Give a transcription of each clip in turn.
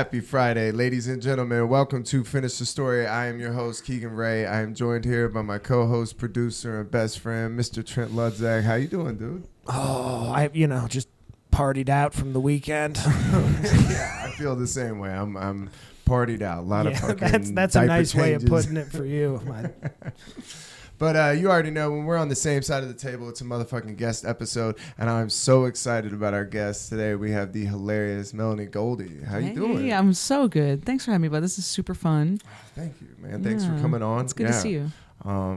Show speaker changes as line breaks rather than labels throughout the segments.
Happy Friday, ladies and gentlemen. Welcome to Finish the Story. I am your host, Keegan Ray. I am joined here by my co-host, producer, and best friend, Mr. Trent Ludzak. How you doing, dude?
Oh, I just partied out from the weekend.
Yeah, I feel the same way. I'm partied out. A lot of fucking
that's a nice
changes.
way of putting it for you.
But you already know when we're on the same side of the table, it's a motherfucking guest episode, and I'm so excited about our guest today. We have the hilarious Melanie Goldey. How you doing?
Hey, I'm so good. Thanks for having me, bud. This is super fun.
Thank you, man. Thanks for coming on.
It's good to see you.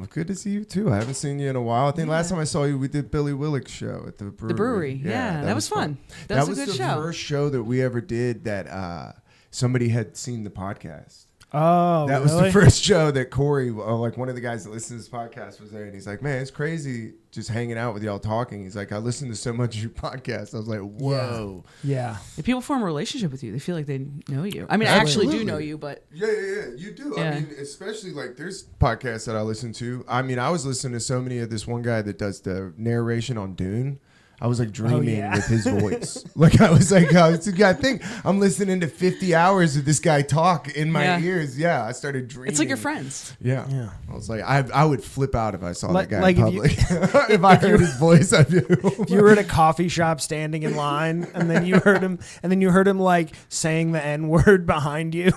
Good to see you too. I haven't seen you in a while. I think last time I saw you, we did Billy Willick's show at the brewery.
The brewery, yeah, that was fun. That was a good show.
That was the first show that we ever did that somebody had seen the podcast.
Oh,
that was the first show that Corey, like one of the guys that listens to this podcast, was there, and he's like, "Man, it's crazy just hanging out with y'all talking." He's like, "I listen to so much of your podcast." I was like, "Whoa,
yeah."
If people form a relationship with you, they feel like they know you. I mean, I actually do know you, but
yeah, you do.
Yeah.
I mean, especially like there's podcasts that I listen to. I mean, I was listening to so many of this one guy that does the narration on Dune. I was like dreaming with his voice. Like I was like, I think I'm listening to 50 hours of this guy talk in my ears. Yeah, I started dreaming.
It's like your friends.
Yeah. I was like, I would flip out if I saw that guy
like
in public. If I heard his voice, I'd be
if you were at a coffee shop standing in line, and then you heard him, like saying the N-word behind you,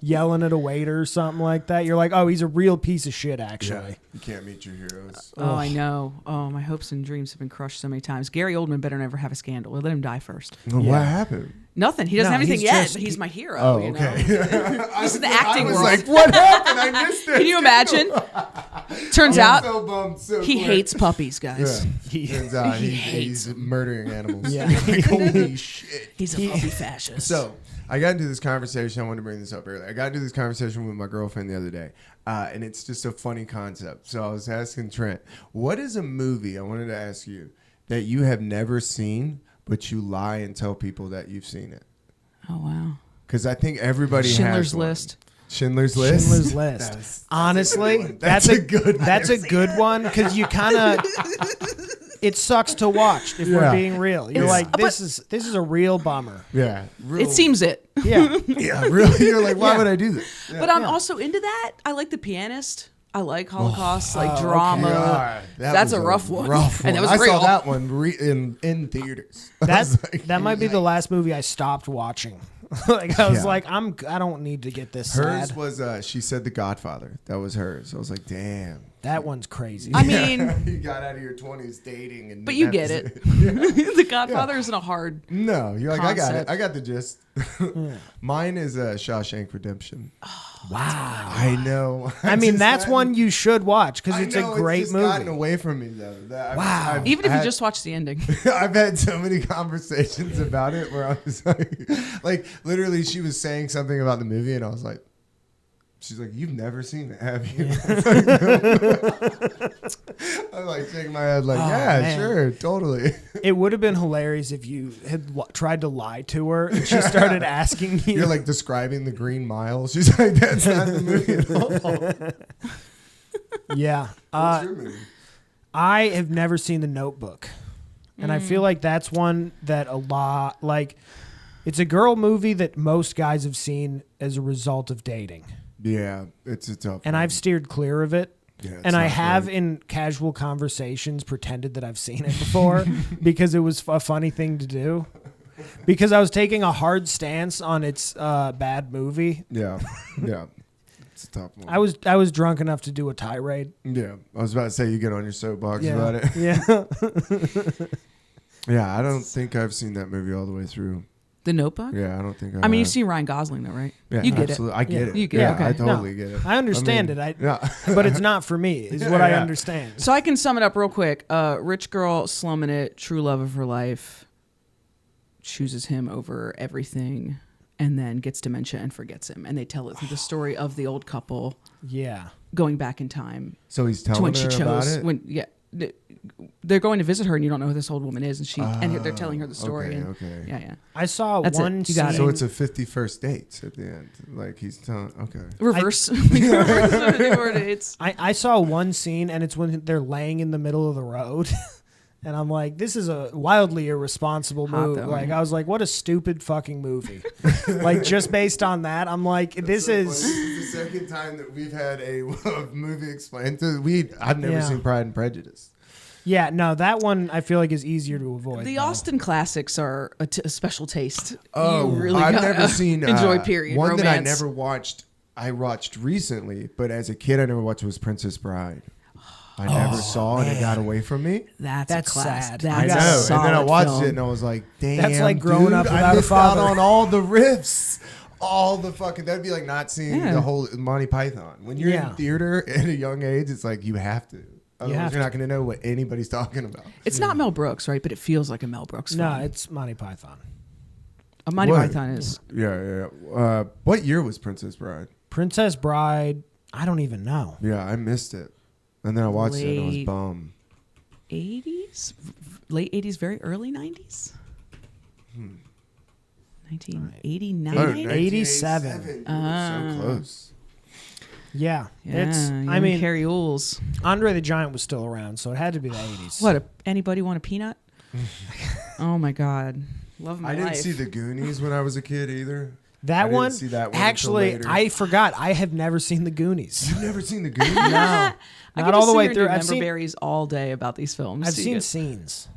yelling at a waiter or something like that. You're like, oh, he's a real piece of shit, actually.
Yeah, you can't meet your heroes.
Oh, I know. Oh, my hopes and dreams have been crushed so many times. Gary Oldman better never have a scandal. Let him die first.
Well, what happened?
Nothing. He doesn't have anything yet, but he's my hero.
Oh,
you know?
okay.
This is the acting
world. I was
world.
like, what happened? I missed it.
Can you imagine? Turns out
so bummed so
he
quick.
hates puppies, guys.
Yeah. Turns out
he
he's murdering animals.
Yeah.
Like, holy shit.
He's a puppy fascist.
So I got into this conversation. I wanted to bring this up earlier. I got into this conversation with my girlfriend the other day, and it's just a funny concept. So I was asking Trent, what is a movie, I wanted to ask you, that you have never seen, but you lie and tell people that you've seen it?
Oh, wow.
Because I think everybody
Schindler's
has one.
List.
Schindler's List?
Schindler's List. Honestly,
that's a good one.
That's a good one because you kind of. It sucks to watch if we're being real. You're like, this is a real bummer.
Yeah.
It seems it.
Yeah.
Yeah, really? You're like, why would I do this? Yeah.
But I'm also into that. I like The Pianist. I like Holocaust, drama.
God,
That's a rough one. And that was
I
great.
saw that one in theaters.
That might be the last movie I stopped watching. Like I was like, I don't need to get this.
Hers
sad.
was she said The Godfather. That was hers. I was like, damn.
That one's crazy.
I mean,
you got out of your 20s dating, and
but you get it. The Godfather isn't a hard.
No, you're like,
concept.
I got it. I got the gist. Mine is Shawshank Redemption.
Wow.
I know.
I mean, that's one you should watch because it's a great
it's
movie.
Gotten away from me though.
Wow.
Even if you just watch the ending.
I've had so many conversations about it where I was like, literally, she was saying something about the movie, and I was like, she's like, "You've never seen it, have you?" I'm like shaking my head, like, "Yeah,
man.
sure, totally."
It would have been hilarious if you had tried to lie to her and she started asking you.
You're like describing the Green Mile. She's like, "That's not the movie at all."
Yeah.
What's your movie?
I have never seen The Notebook, and I feel like that's one that a lot like. It's a girl movie that most guys have seen as a result of dating.
Yeah, it's a tough.
And
one.
I've steered clear of it.
Yeah,
and I
not
have
great.
in casual conversations pretended that I've seen it before because it was a funny thing to do. Because I was taking a hard stance on its bad movie.
Yeah. It's a tough one.
I was drunk enough to do a tirade.
Yeah, I was about to say you get on your soapbox
Yeah.
about it.
Yeah.
Yeah, I don't think I've seen that movie all the way through.
The Notebook?
Yeah, I don't think I
mean,
have.
you've seen Ryan Gosling, though, right?
Yeah,
you get
absolutely.
it.
I get it.
You get
yeah,
it. Okay.
I totally
No,
get it.
I understand it. But it's not for me, is what I understand.
So I can sum it up real quick. Rich girl slumming it, true love of her life, chooses him over everything, and then gets dementia and forgets him. And they tell it through the story of the old couple
Yeah.
going back in time
So he's
to
telling
when
her
she
about
chose.
it?
They're going to visit her, and you don't know who this old woman is, and they're telling her the story.
Okay.
Yeah.
I saw
That's it.
one
You got
scene.
So it's a 51st date at the end. Like he's telling. Okay.
Reverse. Reverse the dates.
I saw one scene, and it's when they're laying in the middle of the road, And I'm like, this is a wildly irresponsible
Hot
move.
though,
Like,
right?
I was like, what a stupid fucking movie. Like, just based on that, I'm like, this
So funny.
is.
This is the second time that we've had a movie explained. I've never
Yeah.
seen Pride and Prejudice.
Yeah, no, that one I feel like is easier to avoid.
The
though.
Austin classics are a special taste.
Oh,
you really
I've
gotta
never seen
enjoy period
one
romance.
that I never watched. I watched recently, but as a kid, I never watched was Princess Bride. I never saw it. It got away from me.
That's
That's
a class.
sad.
That's
I
a
know. And then I
solid
watched
film.
it and I was like, damn.
That's like growing
dude,
up
I
without a
missed out
father.
on all the riffs. All the fucking, that'd be like not seeing
Yeah.
the whole Monty Python. When you're
Yeah.
in theater at a young age, it's like you have to. Otherwise,
have
you're not going to know what anybody's talking about.
It's not Mel Brooks, right? But it feels like a Mel Brooks film.
No, it's Monty Python.
A Monty
What?
Python is.
Yeah. What year was Princess Bride?
Princess Bride, I don't even know.
Yeah, I missed it. And then I watched it and I was
Late-
bummed.
80s, late 80s, very early 90s. 1989.
Oh,
87.
1987. So close.
Yeah,
Yeah,
it's. I
young
mean,
Carrie Ools.
Andre the Giant was still around, so it had to be the 80s.
What? Anybody want a peanut? Oh my God, love my
I didn't
life.
see the Goonies when I was a kid either. I
That
didn't
one?
see that one until
Actually,
later.
I forgot. I have never seen the Goonies.
You've never seen the Goonies?
No,
I
not
could
all
just
the
sit
way
here and
through.
do
I've seen.
berries all day about these films.
I've
So you
seen
get-
scenes.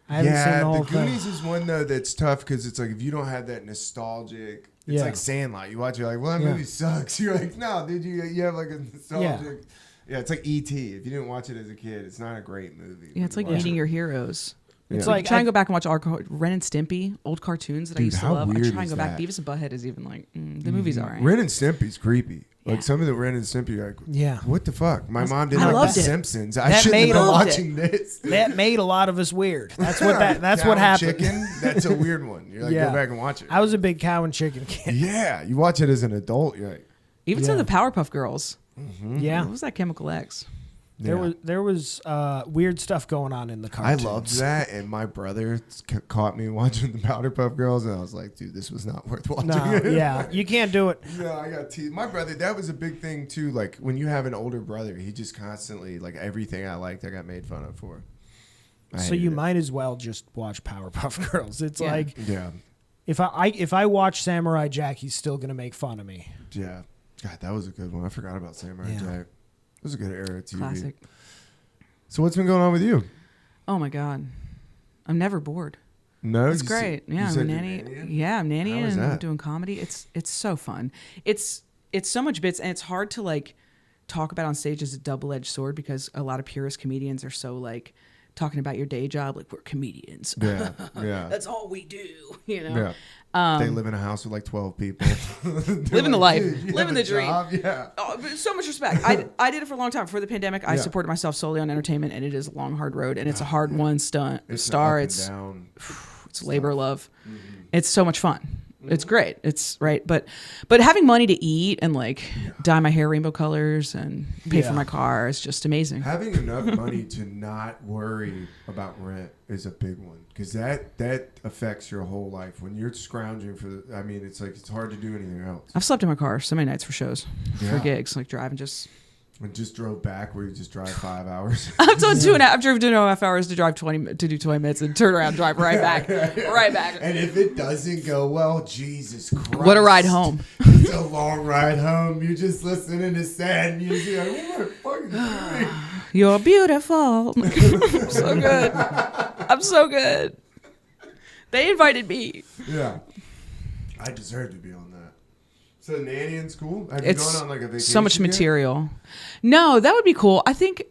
I haven't seen
Yeah,
the whole
the
thing.
Goonies is one though that's tough because it's like if you don't have that nostalgic, it's
Yeah.
like Sandlot. You watch, you're like, well, that
Yeah.
movie sucks. You're like, no, dude, you have like a nostalgic. Yeah, it's like E.T. If you didn't watch it as a kid, it's not a great movie.
Yeah, it's like
Watch
meeting
it.
your heroes.
It's
Yeah.
like
Try and
I-
go back and watch Ren and Stimpy, old cartoons that I
Dude,
used to
how
love. I
weird
try and
is
go back.
that?
Beavis and Butthead is even like the movie's alright.
Ren and Stimpy's creepy. Like
Yeah.
some of the Ren and Stimpy, like,
Yeah.
what the fuck? My mom didn't
I
like
loved
The
it.
Simpsons. I
That
shouldn't
made
have been
loved it.
watching this.
That made a lot of us weird. That's what that's
Cow
what
and
happened.
Chicken, that's a weird one. You're like,
Yeah.
go back and watch it.
I was a big cow and chicken kid.
Yeah, you watch it as an adult. You're like,
Even
Yeah.
some of the Powerpuff Girls.
Yeah.
What was that? Chemical X.
There was weird stuff going on in the
I
cartoons.
loved that, and my brother caught me watching the Powderpuff Girls, and I was like, dude, this was not worth watching.
No, yeah, you can't do it.
No, I got teased. My brother, that was a big thing too. Like when you have an older brother, he just constantly like everything I liked, I got made fun of for. I
So
hated
you
it.
might as well just watch Powerpuff Girls. It's
Yeah.
like
Yeah,
if I watch Samurai Jack, he's still gonna make fun of me.
yeah. God, that was a good one. I forgot about Samurai
Yeah.
Jack. It was a good era of TV.
Classic.
So what's been going on with you?
Oh my God. I'm never bored.
No,
It's
you
great.
said- you
Yeah, I'm a
said you're
nanny.
nannying?
Yeah, I'm nannying
How is
and
that?
doing comedy. It's so fun. It's so much bits, and it's hard to like talk about on stage as a double-edged sword because a lot of purist comedians are so like talking about your day job, like we're comedians.
Yeah, yeah.
That's all we do. You know.
Yeah. They live in a house with like 12 people.
Living the life.
Dude, you
Living
have
the
a
dream.
job? Yeah.
Oh, but so much respect. I did it for a long time. Before the pandemic, I
Yeah.
supported myself solely on entertainment, and it is a long, hard road, and it's a hard one.
It's an
Star.
up and
It's
down.
it's labor of love.
Mm-hmm.
It's so much fun. It's great. It's right, but having money to eat and like dye my hair rainbow colors and pay
Yeah.
for my car is just amazing.
Having enough money to not worry about rent is a big one because that affects your whole life. When you're scrounging for I mean, it's like it's hard to do anything else.
I've slept in my car so many nights for shows,
Yeah.
for gigs, like driving just.
And just drove back where you just drive 5 hours.
I've done 2.5. I've driven 2.5 hours to drive 20 to do 20 minutes and turn around, drive right back, right back.
And if it doesn't go well, Jesus Christ.
What a ride home.
It's a long ride home. You're just listening to sad and you're like, what am I fucking doing?
You're beautiful. I'm so good. I'm so good. They invited me.
Yeah. I deserve to be on that. So nanny in school? Have
It's
you gone on like a vacation
so much
yet?
material. No, that would be cool. I think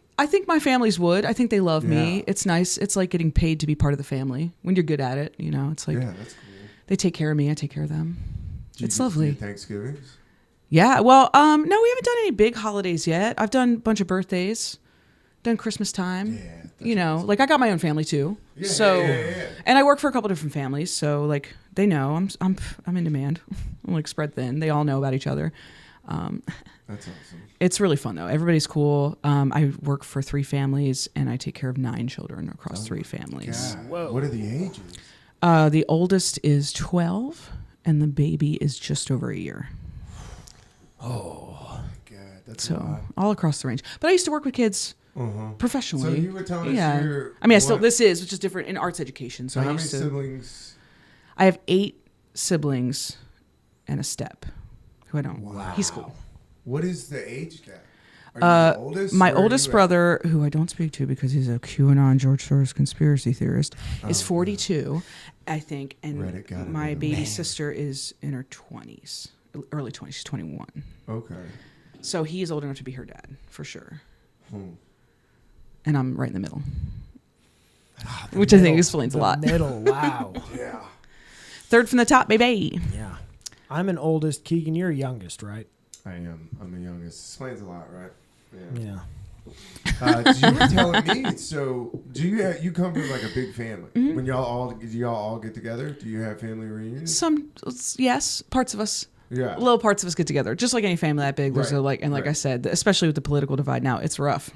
my families would. I think they love me.
Yeah.
It's nice. It's like getting paid to be part of the family when you're good at it. You know, it's like
Yeah, that's cool.
they take care of me. I take care of them.
Did you
It's
get to
lovely.
do Thanksgivings?
Yeah. Well, no, we haven't done any big holidays yet. I've done a bunch of birthdays, done Christmas time.
Yeah.
You know, like I got my own family too.
Yeah,
So,
yeah.
and I work for a couple different families. So like they know I'm in demand. I'm like spread thin. They all know about each other.
That's awesome.
It's really fun though. Everybody's cool. I work for 3 families and I take care of 9 children across 3 families.
God.
Whoa.
What are the ages?
The oldest is 12 and the baby is just over a year.
God, that's a
So
lot.
all across the range. But I used to work with kids professionally.
So you were telling us you're...
I mean, this is, which is different in arts education. So
how many siblings?
I have 8 siblings and a step who I don't.
Wow.
He's cool.
What is the age gap? Are you the oldest?
My oldest brother, who I don't speak to because he's a QAnon George Soros conspiracy theorist, is 42, I think, and my baby sister is in her 20s, early 20s. She's 21.
Okay.
So he is old enough to be her dad, for sure. And I'm right in the middle, which I think explains a lot.
Middle, wow.
Yeah.
Third from the top, baby.
Yeah. I'm an oldest. Keegan, you're youngest, right?
I am. I'm the youngest. Explains a lot, right?
Yeah.
You were telling me. So, do you come from like a big family? When do y'all all get together? Do you have family reunions?
Yes, parts of us.
Yeah.
Little parts of us get together. Just like any family that big, there's I said, especially with the political divide now, it's rough.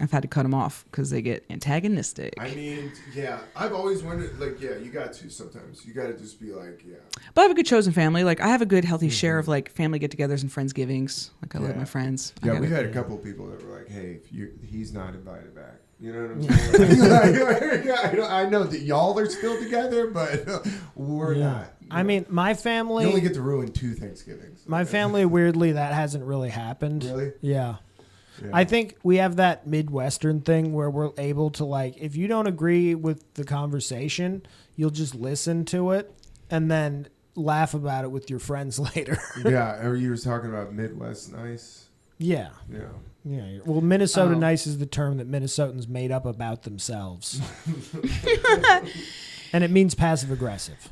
I've had to cut them off because they get antagonistic.
I mean, yeah. I've always wondered, like, yeah, you got to sometimes. You got to just be like, yeah.
But I have a good chosen family. Like, I have a good, healthy share of, like, family get-togethers and Friendsgivings. Like, I love my friends.
Yeah, we had a couple of people that were like, hey, he's not invited back. You know what I'm saying? I know that y'all are still together, but we're not.
I mean, my family...
You only get to ruin 2 Thanksgivings.
My family, weirdly, that hasn't really happened.
Really?
Yeah. I think we have that Midwestern thing where we're able to, like, if you don't agree with the conversation, you'll just listen to it and then laugh about it with your friends later.
Yeah, or you were talking about Midwest nice.
Yeah.
Yeah.
Yeah. Well, Minnesota nice is the term that Minnesotans made up about themselves. And it means passive aggressive.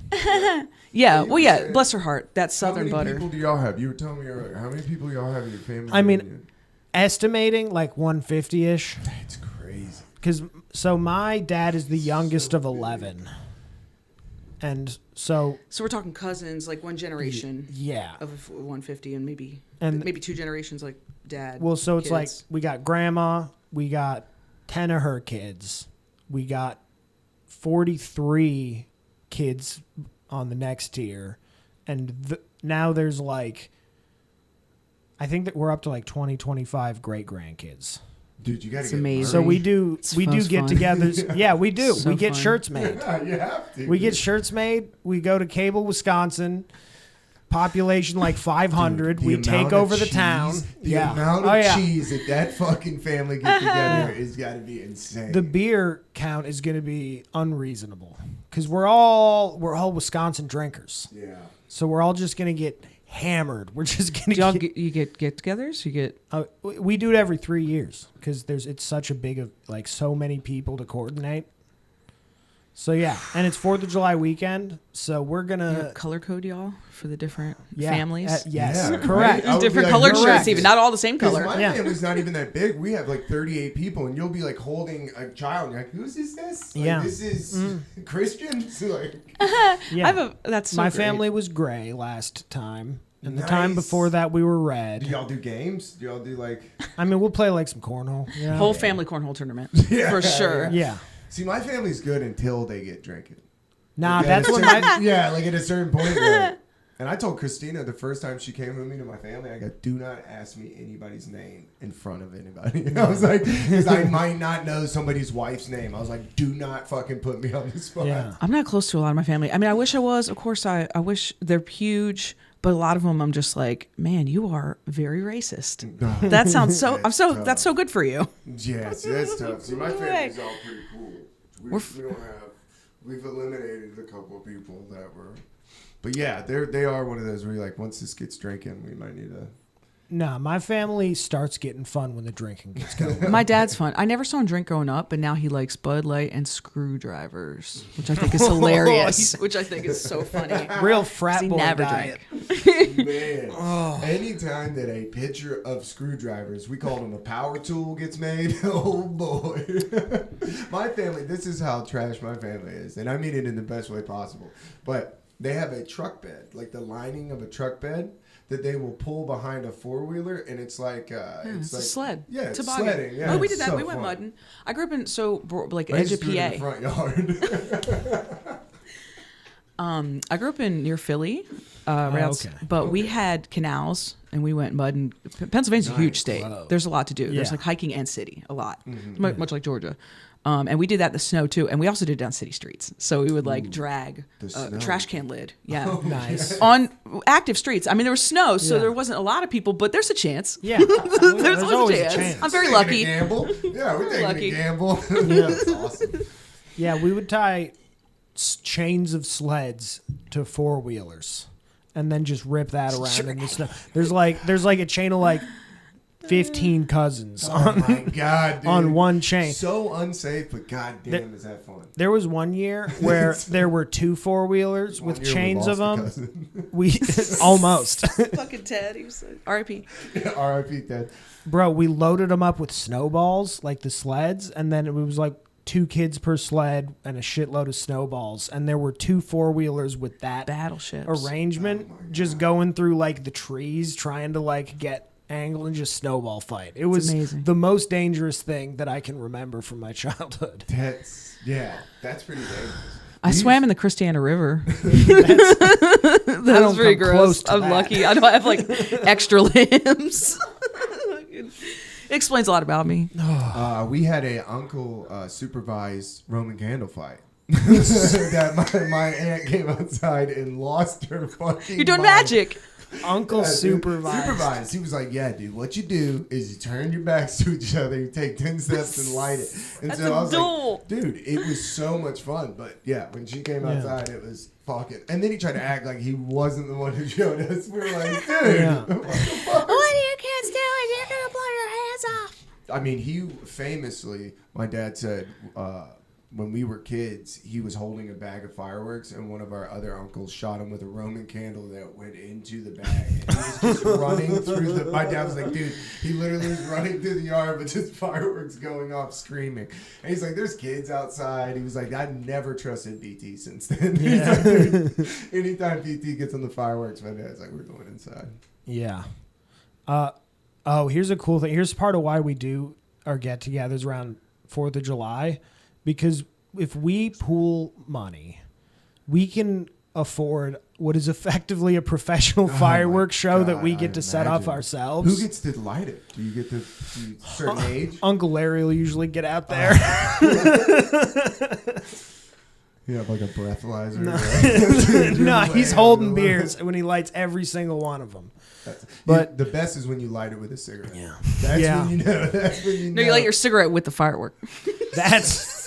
Yeah. Well, yeah. Bless her heart. That Southern butter.
How many people do y'all have? You were telling me earlier. How many people y'all have in your family?
I mean, estimating like 150-ish.
That's crazy.
So my dad is the youngest of 11. And so
we're talking cousins, like one generation.
Yeah.
Of 150 and maybe 2 generations, like dad.
Well, so it's
kids.
like we got grandma, we got 10 of her kids, we got 43 kids on the next tier, and now there's like, I think that we're up to like 25 great grandkids.
Dude, you gotta get
amazing.
So we do get-togethers. Yeah, we do.
So
we get
fun.
shirts made.
You have to.
We get shirts made. We go to Cable, Wisconsin. Population like 500.
Dude,
we take over the town.
The amount of cheese that fucking family get together is got to be insane.
The beer count is going to be unreasonable because we're all Wisconsin drinkers.
Yeah.
So we're all just going to get hammered. We're just going to
you get get-togethers? You get
we do it every 3 years because it's such a big like so many people to coordinate. So yeah, and it's 4th of July weekend, so we're gonna
color code y'all for the different families.
Yes,
Yeah,
correct.
right?
Different
like,
colored
correct.
shirts, even not all the same color.
My family's not even that big. We have like 38 people, and you'll be like holding a child. And you're like, whose is this? Like, this is Christian. Like,
That's so
my
great.
family was gray last time, and the time before that we were red.
Do y'all do games? Do y'all do like?
I mean, we'll play like some cornhole. You know?
Whole family cornhole tournament for sure.
Yeah.
See, my family's good until they get drinking.
Nah,
Like,
that's when
like at a certain point. Like, and I told Christina the first time she came with me to my family, I go, do not ask me anybody's name in front of anybody. And I was like, because I might not know somebody's wife's name. I was like, do not fucking put me on the spot.
Yeah.
I'm not close to a lot of my family. I mean, I wish I was. Of course, I wish they're huge. But a lot of them, I'm just like, man, you are very racist. That sounds so. That's so good for you.
Yeah, see, that's tough. See, my family's all pretty cool. We don't have. We've eliminated a couple of people that were, but yeah, they are one of those where you're like, once this gets drinking, we might need to.
Nah, my family starts getting fun when the drinking gets going.
My dad's fun. I never saw him drink growing up, but now he likes Bud Light and screwdrivers, which I think is hilarious. Which I think is so funny.
Real frat boy
never
diet.
Man, anytime that a picture of screwdrivers, we call them a power tool, gets made, oh boy. My family, this is how trash my family is, and I mean it in the best way possible. But they have a truck bed, like the lining of a truck bed, that they will pull behind a 4-wheeler, and it's like
it's
like,
a sled.
Yeah, it's
toboggan.
sledding. Yeah,
oh, we did that.
So
we went
fun.
mudding. I grew up in edge of
I used to do it in
PA.
the front yard.
I grew up near Philly,
okay.
but we had canals and we went mud. And Pennsylvania's a huge state.
Whoa.
There's a lot to do. There's
Yeah.
like hiking and city, a lot, much like Georgia. And we did that in the snow too, and we also did it down city streets. So we would like drag a trash can lid,
Nice.
on active streets. I mean, there was snow, so
Yeah.
there wasn't a lot of people, but there's a chance.
Yeah.
There's always a chance. I'm very
Taking
lucky.
a gamble. Yeah, we're taking
lucky.
a gamble.
Yeah.
That's awesome.
Yeah, we would tie chains of sleds to four-wheelers and then just rip that around in the snow. There's like a chain of like 15 cousins
Oh my god, dude.
on one chain.
So unsafe, but goddamn, is that fun?
There was one year where there were two four-wheelers with
One year we
chains of
lost a
them.
cousin.
We almost.
Fucking Ted, he was R.I.P.
R.I.P. Ted.
Bro, we loaded them up with snowballs, like the sleds, and then it was like 2 kids per sled and a shitload of snowballs. And there were 2 four-wheelers with that
Battleships.
arrangement just going through like the trees trying to like get angle and just snowball fight. It was
amazing.
the most dangerous thing that I can remember from my childhood.
That's pretty dangerous.
I swam in the Christiana River.
I
That was
don't
pretty
come close
gross.
to
I'm
that.
lucky. I don't have like extra limbs. It explains a lot about me.
We had a uncle supervised Roman candle fight. That my aunt came outside and lost her fucking
You're doing
mind.
magic.
Uncle
Yeah, dude,
supervised.
supervised. He was like, "Yeah, dude. What you do is you turn your backs to each other, you take 10 steps and light it." And
That's
so
a
I was
duel.
like, "Dude, it was so much fun." But yeah, when she came
Yeah.
outside, it was fucking. And then he tried to act like he wasn't the one who showed us. We were like, "Dude,
Yeah.
what the fuck?"
What are you kids doing? You're gonna blow your hands off.
I mean, he famously, my dad said, when we were kids, he was holding a bag of fireworks, and one of our other uncles shot him with a Roman candle that went into the bag. And he was just running through the. My dad was like, "Dude, he literally was running through the yard with just fireworks going off, screaming." And he's like, "There's kids outside." He was like, "I never trusted BT since then." He's like, "Dude, anytime BT gets on the fireworks, my dad's like, we're going inside."
Yeah. Here's a cool thing. Here's part of why we do our get-togethers around 4th of July. Because if we pool money, we can afford what is effectively a professional fireworks show
God,
that we get
I
to set off
imagine.
ourselves.
Who gets to light it? Do you get to certain age?
Uncle Larry will usually get out there.
You have like a breathalyzer.
No, he's holding beers when he lights every single one of them.
But the best is when you light it with a cigarette.
Yeah.
That's
Yeah.
when you know. That's when you know.
No, you light your cigarette with the firework.
That's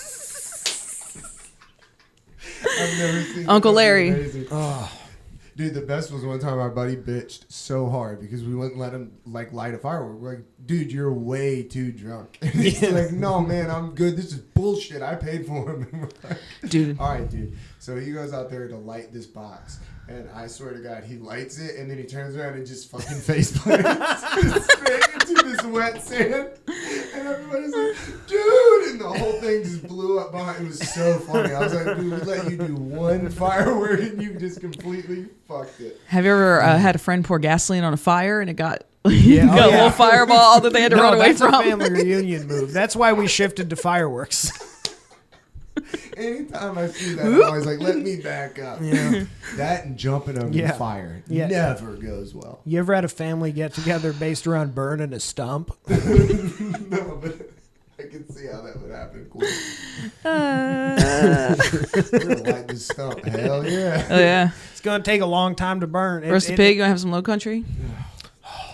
I've never seen
Uncle
something
Larry.
amazing. Dude, the best was one time our buddy bitched so hard because we wouldn't let him like light a firework. We're like, "Dude, you're way too drunk." And he's like, "No, man, I'm good. This is bullshit. I paid for him." And we're like,
Dude.
all right, dude. So he goes out there to light this box. And I swear to God, he lights it, and then he turns around and just fucking face plants straight into this wet sand. And everybody's like, "Dude!" And the whole thing just blew up behind. It was so funny. I was like, "Dude, we let you do one firework, and you just completely fucked it."
Have you ever had a friend pour gasoline on a fire and it got got a
yeah.
little fireball that they had to run away
that's
from?
a family reunion move. That's why we shifted to fireworks.
Anytime I see that, I'm always like, "Let me back up."
Yeah.
That and jumping over
Yeah.
the fire
Yeah.
never goes well.
You ever had a family get together based around burning a stump?
No, but I can see how that would happen quick. We're gonna light this stump. Hell yeah.
Oh yeah.
It's going to take a long time to burn.
Roast a pig. You want to have some Low Country?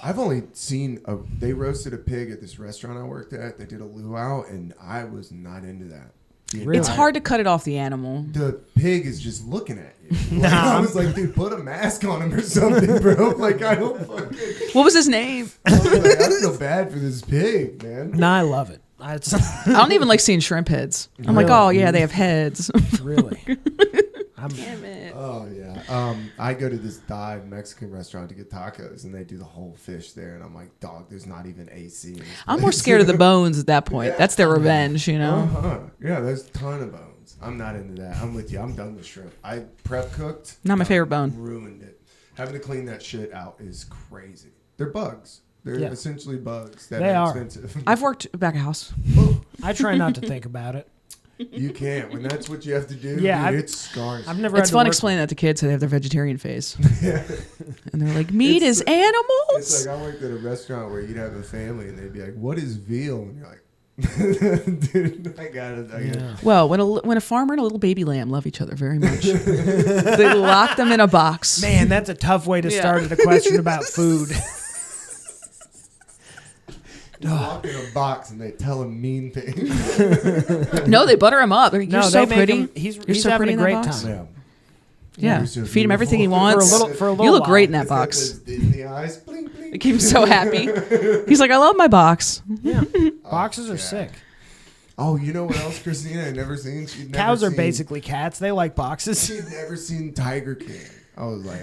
I've only seen they roasted a pig at this restaurant I worked at. They did a luau, and I was not into that.
Really?
It's hard to cut it off the animal.
The pig is just looking at you. Like, I was like, "Dude, put a mask on him or something, bro." Like, I don't fucking.
What was his name?
I was like, I feel bad for this pig, man.
No, I love it.
I don't even like seeing shrimp heads. I'm like,
Really?
oh yeah, they have heads.
Really.
Damn it.
Oh yeah. I go to this dive Mexican restaurant to get tacos, and they do the whole fish there, and I'm like, "Dog, there's not even AC." In this
I'm more
place."
scared of the bones at that point. That's their revenge, you know.
Uh-huh. Yeah, there's a ton of bones. I'm not into that. I'm with you. I'm done with shrimp. I prep cooked.
Not my favorite bone.
Ruined it. Having to clean that shit out is crazy. They're bugs. They're
Yeah.
essentially bugs that
They
are
are.
expensive.
I've worked back of house.
I try not to think about it.
You can't. When that's what you have to do,
Yeah,
dude, it scars.
I've never.
It's
had to
fun
work-
explaining that to kids so they have their vegetarian phase. And they're like, meat
It's
is animals?
It's like I worked at a restaurant where you'd have a family and they'd be like, "What is veal?" And you're like, "Dude, I got it."
Yeah.
Well, when a farmer and a little baby lamb love each other very much, they lock them in a box.
Man, that's a tough way to
Yeah.
start a question about food.
You walk in a box and they tell him mean things.
No, they butter him up. They're like, You're
No,
so
they make
pretty.
him- he's
You're so
having
pretty
a
in that
great
box.
time.
Yeah.
Yeah,
You're so
feed him everything he
beautiful.
wants.
For a little
You look
while.
great in that
He's got
box.
those Disney eyes. Bling, bling.
It keeps him so happy. He's like, I love my box.
Yeah, boxes are
yeah.
sick.
Oh, you know what else, Christina? I'd never seen.
Cows are basically cats. They like boxes.
She'd never seen Tiger King. I was like,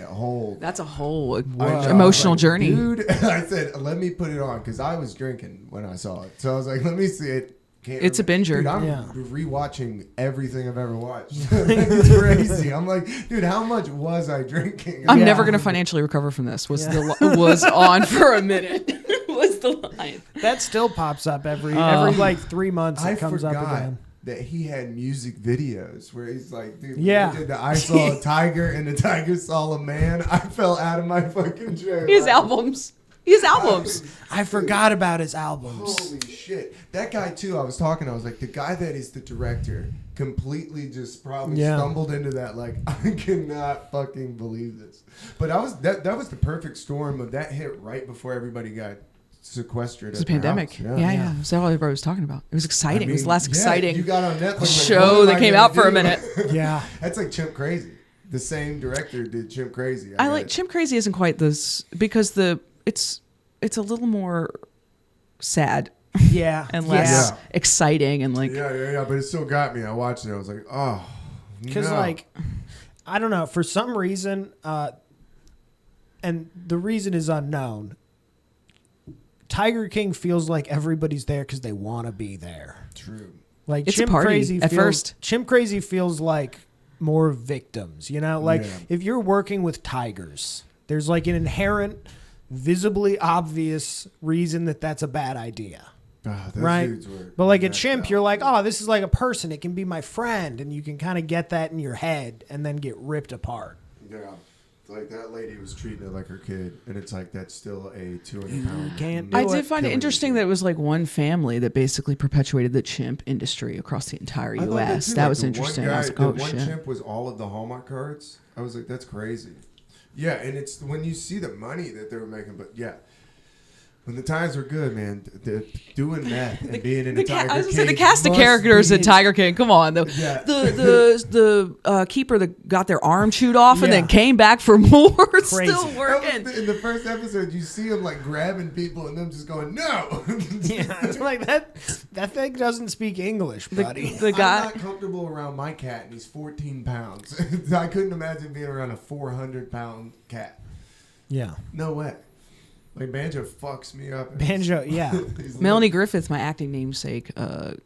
That's a whole
I know. I was
emotional
like,
journey.
Dude, I said, let me put it on because I was drinking when I saw it. So I was like, let me see it.
It's a binger.
Dude, I'm
Yeah.
rewatching everything I've ever watched. It's crazy. I'm like, dude, how much was I drinking?
I'm
Yeah.
never going to financially recover from this. Was
Yeah.
was on for a minute. Was the line.
That still pops up every like 3 months.
I
It comes up
forgot
again.
that he had music videos where he's like, dude, when
Yeah.
they did the I saw a tiger and the tiger saw a man. I fell out of my fucking chair.
His albums. His albums.
I forgot about his albums.
Holy shit. That guy too, I was like, the guy that is the director completely just probably
Yeah.
stumbled into that, like, I cannot fucking believe this. But that was the perfect storm of that hit right before everybody got sequestered.
It was a pandemic. Yeah. That's all everybody was talking about. It was exciting. it was the last exciting
you got on Netflix, like,
show
what
that
am I
came
gonna
out for a
do?
minute.
Yeah.
That's like Chimp Crazy. The same director did Chimp Crazy.
I like Chimp Crazy isn't quite this because it's a little more sad
Yeah.
and less
Yeah.
exciting and like
Yeah, but it still got me. I watched it. I was like, oh,
Because,
no.
like, I don't know, for some reason, and the reason is unknown, Tiger King feels like everybody's there because they want to be there.
True.
Like,
It's a party
Crazy
at
feels,
first.
Chimp Crazy feels like more victims, you know? Like,
Yeah.
if you're working with tigers, there's like an inherent, visibly obvious reason that that's a bad idea.
Those
Right.
dudes were
But like a
messed
chimp,
up.
you're like, oh, this is like a person. It can be my friend. And you can kind of get that in your head and then get ripped apart.
Yeah. Like that lady was treating it like her kid, and it's like that's still a 200-pound.
can't do
I
it.
did find it
killing
interesting
machine.
that it was like one family that basically perpetuated the chimp industry across the entire
I thought
U.S.
too,
That
like,
was
the
interesting.
One
I was
guy,
like, oh
the one
shit.
chimp was all of the Hallmark cards. I was like, that's crazy. Yeah, and it's when you see the money that they were making, but yeah. When the times were good, man, doing that and being in a Tiger
I was
King.
gonna say the cast of
must
characters
be-
in Tiger King. Come on,
Yeah.
the keeper that got their arm chewed off and
Yeah.
then came back for more.
Crazy.
Still
That was
working.
in the first episode, you see him like grabbing people and them just going, no.
Yeah, it's like that thing doesn't speak English, buddy.
The guy.
I'm not comfortable around my cat, and he's 14 pounds. I couldn't imagine being around a 400-pound cat.
Yeah.
No way. Like, Banjo fucks me up.
Banjo, yeah.
He's
Melanie Griffith, my acting namesake,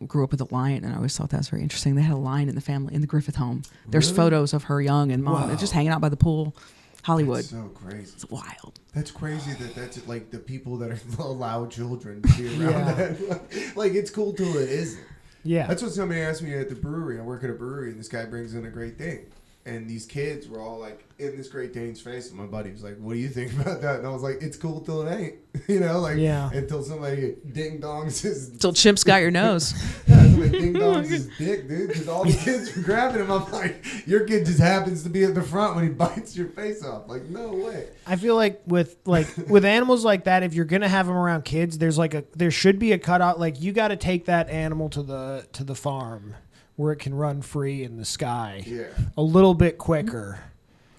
grew up with a lion, and I always thought that was very interesting. They had a lion in the family, in the Griffith home. There's
Really?
photos of her young and mom.
Whoa.
They're just hanging out by the pool. Hollywood.
That's so crazy.
It's wild.
That's crazy that's like the people that allow children to be around
Yeah.
that. Like, it's cool till it isn't.
Yeah.
That's what somebody asked me at the brewery. I work at a brewery, and this guy brings in a Great Dane. And these kids were all like in this Great Dane's face. And my buddy was like, what do you think about that? And I was like, it's cool till it ain't. You know, like,
Yeah.
until somebody ding dongs his
Till Chimp's got your nose.
Yeah, somebody ding dongs his dick, dude. Because all the kids were grabbing him. I'm like, your kid just happens to be at the front when he bites your face off. Like, no way.
I feel like with animals like that, if you're gonna have them around kids, there should be a cutout. Like, you got to take that animal to the farm where it can run free in the sky.
Yeah.
A little bit quicker.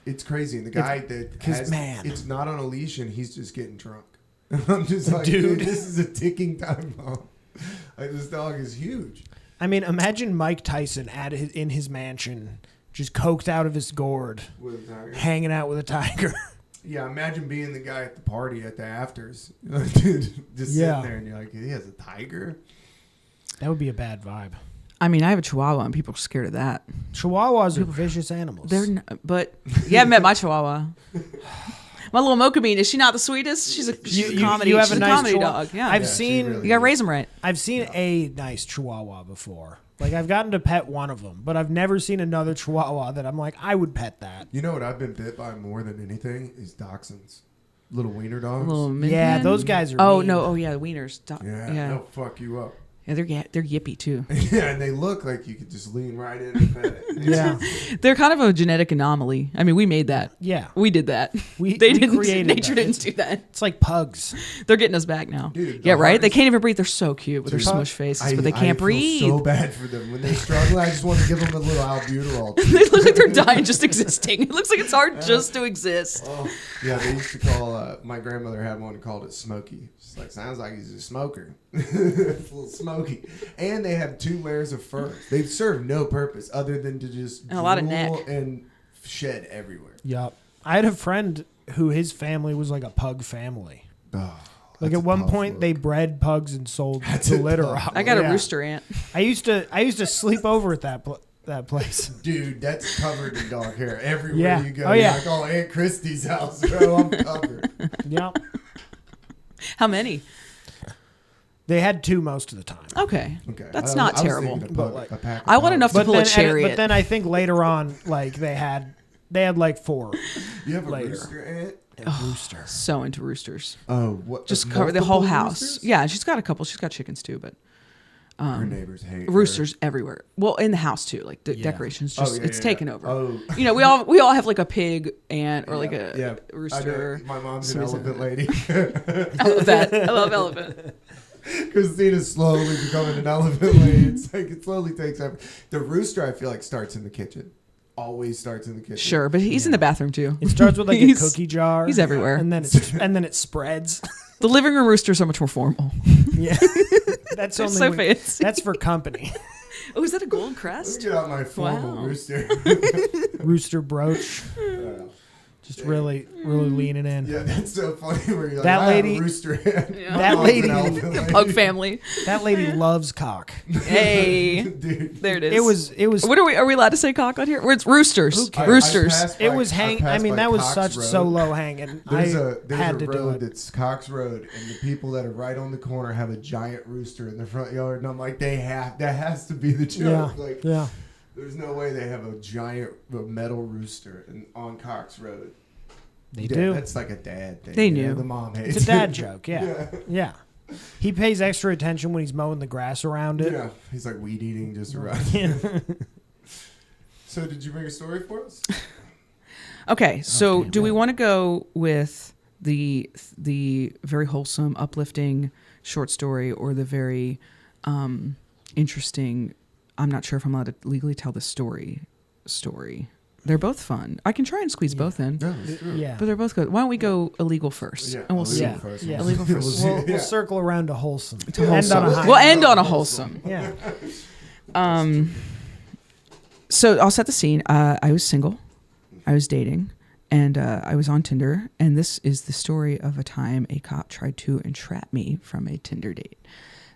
It's crazy. And the guy that
'cause,
has,
man.
it's not on a leash and he's just getting drunk. I'm just like,
Dude.
dude, this is a ticking time bomb. Like, this dog is huge.
I mean, imagine Mike Tyson in his mansion, just coked out of his gourd,
With a tiger.
hanging out with a tiger.
Yeah, imagine being the guy at the party at the afters. Dude, just
Yeah.
sitting there and you're like, he has a tiger?
That would be a bad vibe.
I mean, I have a Chihuahua, and people are scared of that.
Chihuahuas are vicious animals.
But you haven't met my Chihuahua. My little mocha bean, is she not the sweetest? She's a comedy.
You have
she's
a
a
nice
comedy
Chihuahua.
dog. Yeah,
I've
Yeah, she
seen
really
you gotta raise them right.
I've seen a nice Chihuahua before. Like, I've gotten to pet one of them, but I've never seen another Chihuahua that I'm like, I would pet that.
You know what I've been bit by more than anything is dachshunds. Little wiener dogs.
Yeah, those guys are
Oh,
mean.
no. Oh, yeah, the wieners.
Yeah, they'll fuck you up.
Yeah, they're yippy, too.
Yeah, and they look like you could just lean right in and pet it.
Yeah.
They're kind of a genetic anomaly. I mean, we made that.
Yeah.
We did that.
We
didn't.
created
Nature
that.
didn't do that.
It's like pugs.
They're getting us back now.
Dude,
yeah, right? They
hardest-
can't even breathe. They're so cute with their
Dude,
smush faces, but they can't breathe.
I feel so bad for them. When they're struggling, I just want to give them a little albuterol.
They look like they're dying just existing. It looks like it's hard just to exist.
Oh, yeah, they used to call, my grandmother had one called it Smokey. She's like, sounds like he's a smoker. It's a little smoky. And they have 2 layers of fur. They serve no purpose other than to just
And a lot of neck.
and shed everywhere.
Yup. I had a friend who his family was like a pug family.
Oh,
Like
that's
at
a
one
tough
point
look.
they bred pugs and sold
That's
the
a
litter
tough
off.
I got a
Yeah.
rooster aunt.
I used to sleep over at that place.
Dude, that's covered in dog hair. Everywhere
Yeah.
you go,
Oh,
you're
yeah.
like, oh, Aunt Christie's house, bro, I'm covered.
Yep.
How many?
They had 2 most of the time.
Okay.
Okay.
That's
I
not
was
terrible.
thinking a
But,
pug-
like,
a pack of
I want
pugs.
enough to pull a chariot.
But then I think later on, like they had like 4.
You have a
later.
rooster, Aunt?
Rooster.
So into roosters.
Oh, what?
Just cover the whole
multiple
house.
roosters?
Yeah, she's got a couple. She's got chickens too, but
Her neighbors hate
roosters everywhere. Well, in the house too. Like the
Yeah.
decorations,
Her.
just it's taken over.
Oh,
You know, we all have like a pig aunt or like
yeah,
a
yeah.
rooster.
My mom's an
Somebody's
elephant lady.
I love that. I love elephant.
Christina's slowly becoming an elephant lady. It's like it slowly takes over. The rooster, I feel like, starts in the kitchen. Always starts in the kitchen.
Sure, but he's in the bathroom too.
It starts with like a
He's-
cookie jar.
He's everywhere.
and then it spreads.
The living room roosters are much more formal.
Yeah. That's
They're
only
so
when-
fancy.
That's for company.
Oh, is that a golden
Let me
crest?
get out my formal
Wow.
rooster.
Rooster brooch. Just really leaning in.
Yeah, that's so funny. Where you're like,
That
I have
lady-
a rooster.
Yeah.
That
Mom's an
lady-
elephant lady.
Pug family.
That lady loves cock.
Hey,
Dude.
there it is.
It was
What are we allowed to say cock on here? It's roosters.
cares?
Roosters.
passed
it
by-
was hang. I
passed
mean,
by
that was
Cox
such
Road.
so low hanging.
There's
I
a
had to do
road
it.
that's Cox Road, and the people that are right on the corner have a giant rooster in their front yard, and I'm like, that has to be the joke.
Yeah,
Like,
yeah.
there's no way they have a giant metal rooster on Cox Road.
They do.
That's like a dad thing.
They
you know,
knew.
The mom hates
It's a dad
it.
joke. Yeah, yeah. He pays extra attention when he's mowing the grass around it.
Yeah, he's like weed eating just around. So, did you bring a story for us?
Okay, so
Okay,
do we
well.
want to go with the very wholesome, uplifting short story, or the very interesting? I'm not sure if I'm allowed to legally tell the story. They're both fun. I can try and squeeze both in,
No, it's true.
Yeah.
but they're both good. Why don't we go illegal first,
Yeah,
and we'll see.
Yeah.
First.
Yeah.
Illegal
We'll
first.
see.
We'll
Yeah.
circle around to wholesome.
To
End
wholesome.
on a high.
We'll end on a
Wholesome.
wholesome.
Yeah.
So I'll set the scene. I was single. I was dating. And I was on Tinder. And this is the story of a time a cop tried to entrap me from a Tinder date.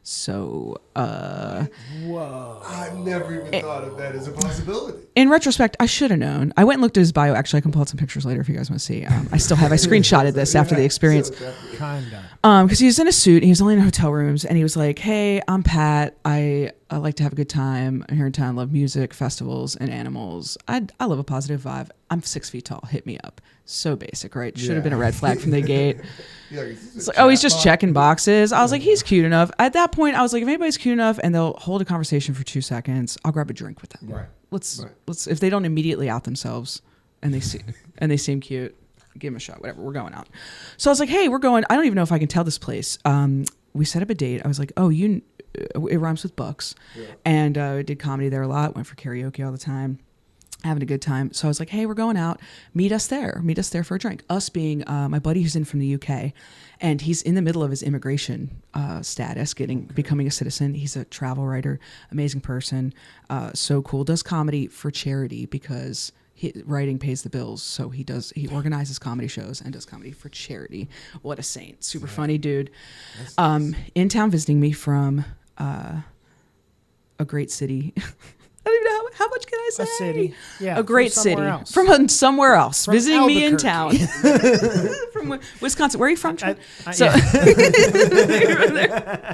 So
Whoa.
I've never even thought of that as a possibility.
in retrospect, I should have known. I went and looked at his bio. Actually, I can pull out some pictures later if you guys want to see. I still have. I screenshotted this after the experience.
So definitely.
Kinda.
Because he was in a suit and he was only in hotel rooms, and he was like, "Hey, I'm Pat. I like to have a good time. I'm here in town. Love music, festivals, and animals. I love a positive vibe. I'm 6 feet tall. Hit me up." So basic, right? Should have been a red flag from the gate.
Yeah, it's
It's like, oh, he's just checking boxes. I was like, he's cute enough. At that point, I was like, if anybody's cute enough and they'll hold a conversation for 2 seconds, I'll grab a drink with them.
Right.
Let's
Right.
if they don't immediately out themselves and they seem cute, give them a shot. Whatever, we're going out. So I was like, hey, we're going. I don't even know if I can tell this place. We set up a date. I was like, oh, it rhymes with Bucks,
Yeah.
and I did comedy there a lot. Went for karaoke all the time. Having a good time. So I was like, hey, we're going out. Meet us there for a drink. Us being my buddy who's in from the UK, and he's in the middle of his immigration status, becoming a citizen. He's a travel writer, amazing person, so cool. Does comedy for charity because writing pays the bills. So he organizes comedy shows and does comedy for charity. What a saint. Super funny dude. In town visiting me from a great city. I don't even know how much can I say?
A city. Yeah.
A great
from
city
somewhere else.
from somewhere else,
From
visiting me in town
Albuquerque.
from Wisconsin. Where are you from?
I-
So,
yeah.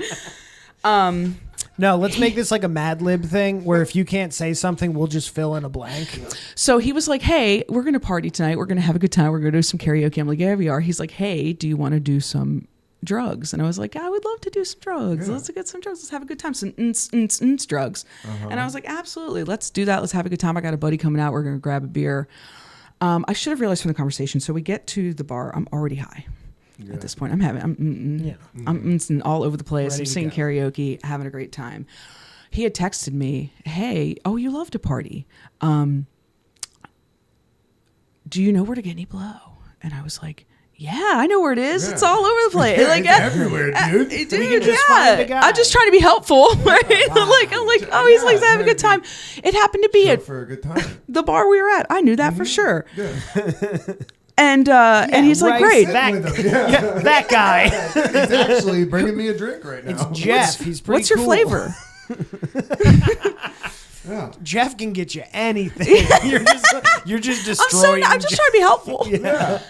No, let's make this like a Mad Lib thing where if you can't say something, we'll just fill in a blank.
So he was like, hey, we're going to party tonight. We're going to have a good time. We're going to do some karaoke. I'm like, yeah, we are. He's like, hey, do you want to do some drugs? And I was like, I would love to do some drugs. Let's get some drugs. Let's have a good time. Some drugs. And I was like, absolutely. Let's do that. Let's have a good time. I got a buddy coming out. We're going to grab a beer. I should have realized from the conversation. So we get to the bar. I'm already high. At this point, I'm all over the place.
Ready
I'm singing karaoke, having a great time. He had texted me, hey, oh, you love to party. Do you know where to get any blow? And I was like, yeah, I know where it is. Yeah. It's all over the place.
Yeah, like everywhere, dude.
Dude, yeah. I'm just trying to be helpful. Right? Wow. I'm like, oh, he's like having a good time. It happened to be
for a good time.
The bar we were at. I knew that for sure.
Yeah.
And he's like, great.
That guy.
He's actually bringing me a drink right now.
It's Jeff. He's pretty
What's your flavor?
Yeah.
Jeff can get you anything. You're just destroying.
I'm just trying to be helpful.
Yeah.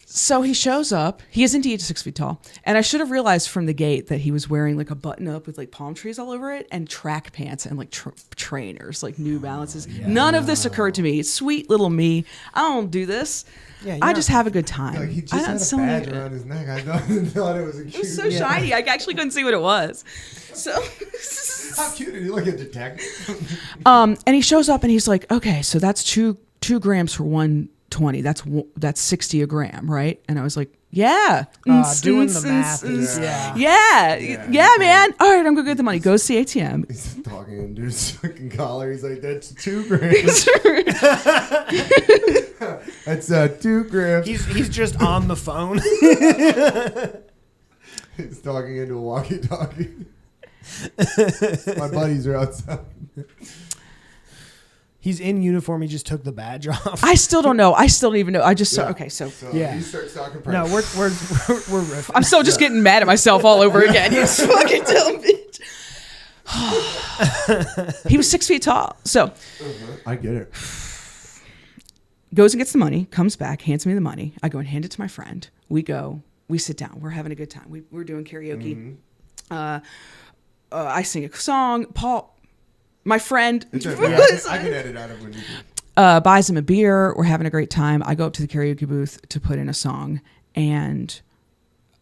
So he shows up. He is indeed 6 feet tall. And I should have realized from the gate that he was wearing like a button up with like palm trees all over it and track pants and like trainers, like New Balances. Yeah. None of this occurred to me. Sweet little me. I don't do this. Yeah, I just have a good time.
Like he just had a badge around his neck. I thought it was a cute.
It was so shiny. I actually couldn't see what it was. So
how cute did he look at detective?
And he shows up and he's like, okay, so that's 2 grams for 120. That's 60 a gram, right? And I was like, yeah.
Doing the math.
Yeah, man. All right, I'm gonna get the money. Goes to the ATM.
He's talking into his fucking collar. He's like, that's 2 grams. That's 2 grams.
He's just on the phone.
He's talking into a walkie-talkie. My buddies are outside.
He's in uniform. He just took the badge off.
I still don't know. I still don't even know. I just saw. Okay, so
he starts talking.
No, we're riffing.
I'm still just getting mad at myself all over again. You fucking dumb bitch. He was 6 feet tall. So
I get it.
Goes and gets the money. Comes back. Hands me the money. I go and hand it to my friend. We go. We sit down. We're having a good time. We're doing karaoke. I sing a song. Paul. My friend
I can edit out of when you do.
Buys him a beer. We're having a great time. I go up to the karaoke booth to put in a song, and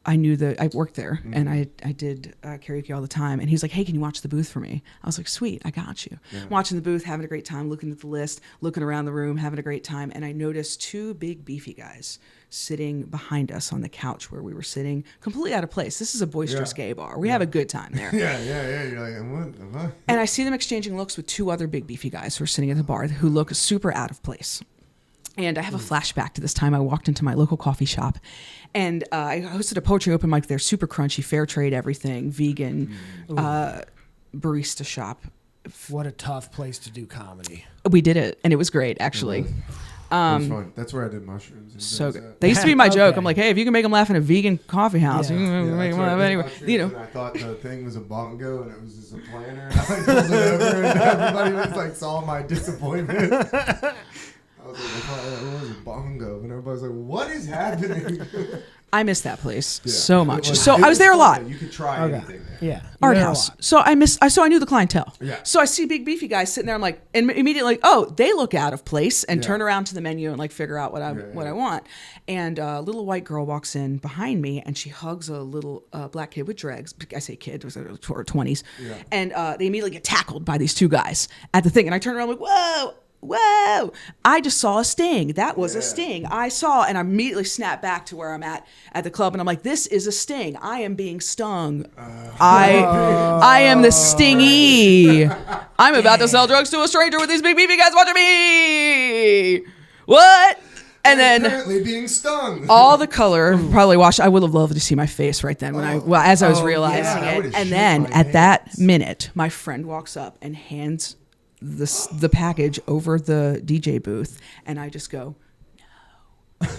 I knew that I worked there, and I did karaoke all the time. And he's like, hey, can you watch the booth for me? I was like, sweet, I got you. Yeah. Watching the booth, having a great time, looking at the list, looking around the room, having a great time. And I noticed 2 big beefy guys sitting behind us on the couch where we were sitting, completely out of place. This is a boisterous gay bar. We have a good time there.
Yeah. You're like, what the fuck?
And I see them exchanging looks with 2 other big beefy guys who are sitting at the bar who look super out of place. And I have a flashback to this time I walked into my local coffee shop, and I hosted a poetry open mic there, super crunchy, fair trade, everything, vegan, barista shop.
What a tough place to do comedy.
We did it, and it was great, actually.
It was fun. That's where I did mushrooms.
So good. That used to be my joke. I'm like, hey, if you can make them laugh in a vegan coffee house, you can make them laugh anywhere. You know.
And I thought the thing was a bongo, and it was just a planner. And I pulled it over, and everybody was like, saw my disappointment. I was like, I thought it was a bongo, and everybody was like, what is happening?
I miss that place so much. So I was there a lot.
You could try anything there.
Yeah.
Art house. So I knew the clientele.
Yeah.
So I see big beefy guys sitting there. I'm like, and immediately like, oh, they look out of place, and turn around to the menu and like figure out what I want. And a little white girl walks in behind me, and she hugs a little black kid with dreads. I say kid, was her 20s. Yeah. And they immediately get tackled by these 2 guys at the thing. And I turn around like, whoa. I just saw a sting. That was a sting. I saw, and I immediately snapped back to where I'm at the club, and I'm like, this is a sting. I am being stung. I am the stingy. I'm about to sell drugs to a stranger with these big beefy guys watching me. What? And then
currently being stung.
All the color probably washed. I would have loved to see my face right then when as I was realizing it. And then at that minute, my friend walks up and hands the package over the DJ booth, and I just go, no, go,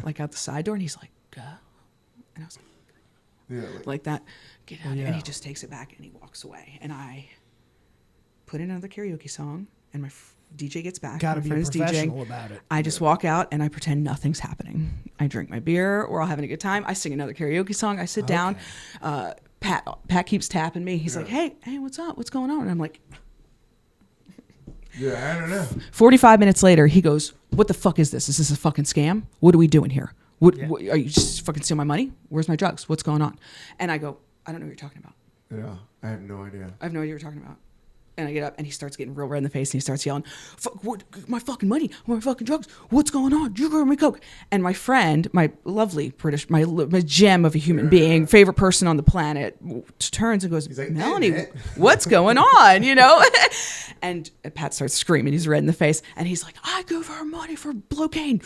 like out the side door, and he's like, go, and I was like that, get out, and he just takes it back and he walks away, and I put in another karaoke song, and my DJ gets back.
Gotta
my
be
friend's
professional
DJing.
About it.
I just walk out and I pretend nothing's happening. I drink my beer. We're all having a good time. I sing another karaoke song. I sit down. Pat keeps tapping me. He's like, hey, what's up? What's going on? And I'm like,
yeah, I don't know.
45 minutes later, he goes, what the fuck is this? Is this a fucking scam? What are we doing here? What are you just fucking stealing my money? Where's my drugs? What's going on? And I go, I don't know what you're talking about.
Yeah, I have no idea.
I have no idea what you're talking about. And I get up and he starts getting real red in the face and he starts yelling, my fucking money, my fucking drugs, what's going on? You give me coke. And my friend, my lovely British, my gem of a human being, favorite person on the planet, turns and goes, like, Melanie, what's going on? You know? And Pat starts screaming. He's red in the face. And he's like, I give her money for blocaine.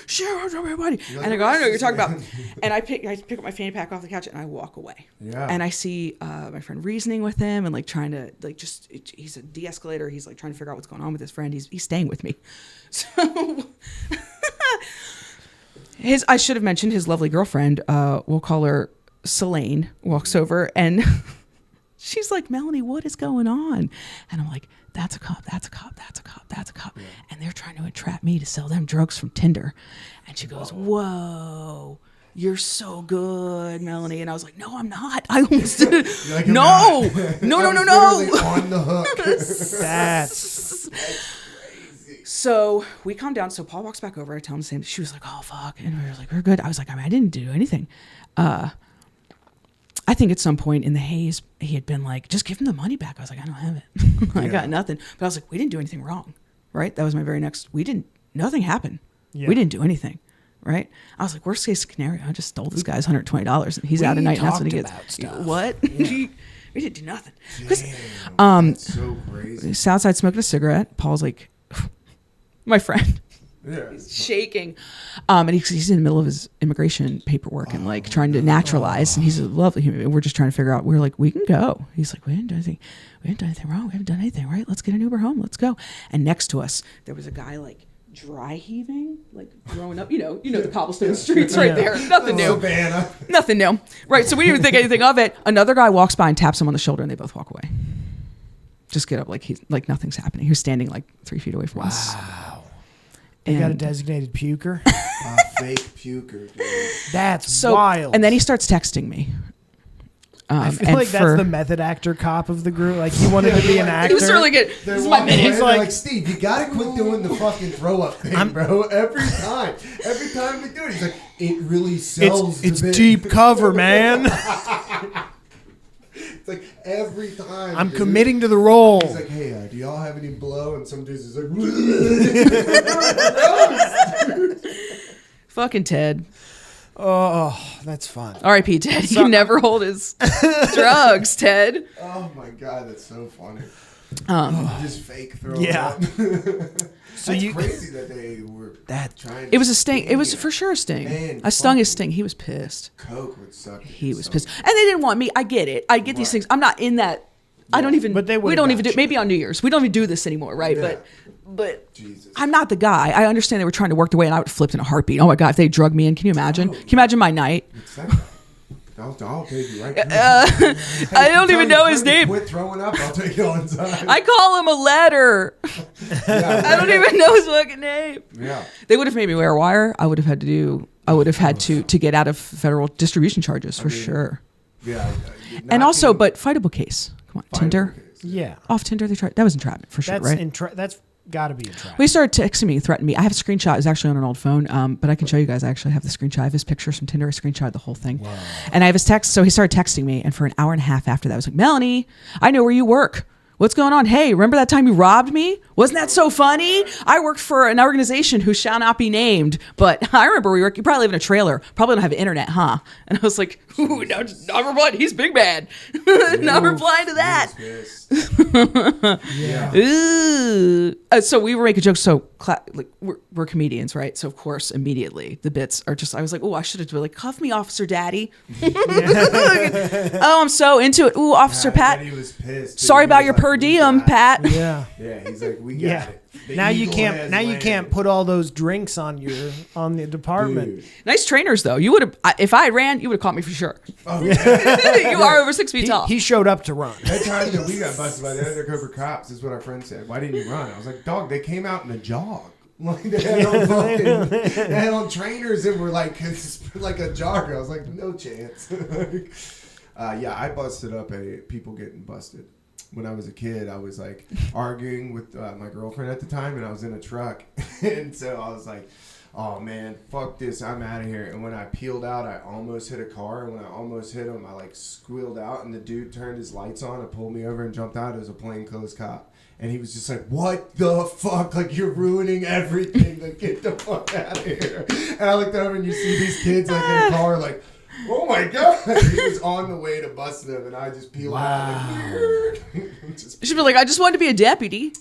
Share her money. And I go, I don't know what you're talking about. And I pick up my fanny pack off the couch and I walk away.
Yeah.
And I see my friend reasoning with him and like trying to like he's a de-escalator. He's like trying to figure out what's going on with his friend. He's staying with me. So I should have mentioned his lovely girlfriend, we'll call her Selene, walks over and she's like, Melanie, what is going on? And I'm like, that's a cop, that's a cop, that's a cop, that's a cop. Yeah. And they're trying to entrap me to sell them drugs from Tinder. And she goes, whoa. You're so good, Melanie. And I was like, no, I'm not. I almost did it.
Like,
no.
On the hook.
That's
crazy.
So we calm down. So Paul walks back over. I tell him the same. She was like, oh, fuck. And we were like, we're good. I was like, I didn't do anything. I think at some point in the haze, he had been like, just give him the money back. I was like, I don't have it. I got nothing. But I was like, we didn't do anything wrong. Right? That was my very next. Nothing happened. Yeah. We didn't do anything. Right? I was like, worst case scenario, I just stole this guy's $120 and he's out at night and that's what he gets. What? Yeah. We didn't do nothing.
That's so crazy.
He's outside smoking a cigarette. Paul's like, my friend.
Yeah.
He's shaking. And he's in the middle of his immigration paperwork and like trying to naturalize. And he's a lovely human being. We're just trying to figure out, we're like, we can go. He's like, we didn't do anything. We haven't done anything wrong. We haven't done anything, right? Let's get an Uber home. Let's go. And next to us, there was a guy like, dry heaving, like growing up, you know the cobblestone streets right there. Nothing new.
Savannah.
Nothing new. Right. So we didn't even think anything of it. Another guy walks by and taps him on the shoulder and they both walk away. Just get up like he's like nothing's happening. He was standing like 3 feet away from us.
Wow. They got a designated puker.
Fake puker, dude.
That's wild.
And then he starts texting me.
I feel like that's the method actor cop of the group. Like he wanted to be an actor.
He was really good. This is my minute.
He's like, Steve, you gotta quit doing the fucking throw up thing, bro. Every time we do it, he's like, it really sells.
It's deep cover, man.
It's like every time.
I'm committing to the role.
He's like, hey, do y'all have any blow? And some dude's just like,
fucking Ted.
Oh, that's fun.
R.I.P. Ted. He can never hold his drugs, Ted.
Oh my God, that's so funny. Just fake throw up. So that's crazy that they were trying to.
It was a sting. It was for sure a sting. Man, I stung his sting. He was pissed.
Coke would suck.
He was pissed. And they didn't want me. I get it. I get these things. I'm not in that. Yeah. I don't even. But we don't even do. Maybe on New Year's. We don't even do this anymore, right? Yeah. But Jesus. I'm not the guy. I understand they were trying to work their way, and I would have flipped in a heartbeat. Oh my God, if they drug me in, can you imagine? Can you imagine my night?
I'll take you right.
I don't even know his name.
Quit throwing up. I'll take you inside.
I call him a letter. I don't even know his fucking name.
Yeah.
They would have made me wear a wire. I would have had to get out of federal distribution charges for sure.
Yeah.
And also, but fightable case. Come on, Tinder.
Case, yeah.
Off Tinder, they tried. That was entrapment for sure, right?
That's got to be entrapment.
We started texting me, threatening me. I have a screenshot. It's actually on an old phone, but I can show you guys. I actually have the screenshot. I have his pictures from Tinder. I screenshot the whole thing. Wow. And I have his text. So he started texting me, and for an hour and a half after that, I was like, Melanie, I know where you work. What's going on? Hey, remember that time you robbed me? Wasn't that so funny? I worked for an organization who shall not be named, but I remember you probably live in a trailer. Probably don't have internet, huh? And I was like, ooh, not replying. He's big bad. Not replying to that.
Yeah.
Ooh. So we were making jokes. So we're comedians, right? So of course, immediately the bits are just, I was like, oh, I should have been like, cuff me, Officer Daddy. Oh, I'm so into it. Ooh, Officer Pat.
He was pissed.
Sorry about your per diem, Pat.
Yeah.
Yeah, he's like, we got it.
Now you can't put all those drinks on the department.
Dude.
Nice trainers though. You would have, if I had ran, you would have caught me for sure.
Oh, yeah.
You are over 6 feet tall.
He showed up to run.
That time that we got busted by the undercover cops is what our friend said. Why didn't you run? I was like, dog, they came out in a jog. Like they had on trainers and were like a jogger. I was like, no chance. Yeah, I busted up people getting busted. When I was a kid, I was like arguing with my girlfriend at the time, and I was in a truck. And so I was like, oh man, fuck this, I'm out of here. And when I peeled out, I almost hit a car. And when I almost hit him, I like squealed out, and the dude turned his lights on and pulled me over and jumped out. It was a plainclothes cop. And he was just like, what the fuck? Like, you're ruining everything. Like, get the fuck out of here. And I looked over, and you see these kids like in a car like, oh my God. He was on the way to bust them, and I just peeled out like, weird.
She'd be like, I just wanted to be a deputy.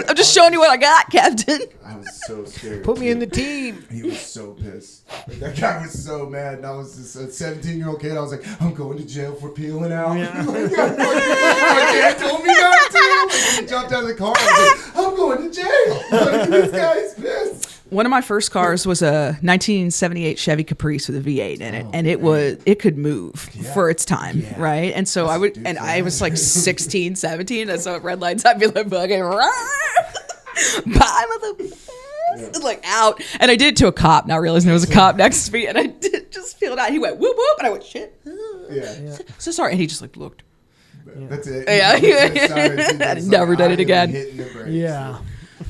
I'm just showing you what I got, Captain.
I was so scared.
Put me in the team.
He was so pissed. Like, that guy was so mad. And I was just a 17-year-old kid. I was like, I'm going to jail for peeling out.
Yeah.
Like, my dad told me not to. Like, he jumped out of the car. I was like, I'm going to jail. Like, this guy's pissed.
One of my first cars was a 1978 Chevy Caprice with a V8 in it, and it could move for its time, right? And so I was like 16, 17, and so at red lights I'd be like, fucking, bye, motherfucker, like out. And I did it to a cop, now realizing there was a cop next to me, and I did just feel it out. He went whoop whoop, and I went shit. So sorry, and he just like looked.
That's it.
I never done it again.
Yeah.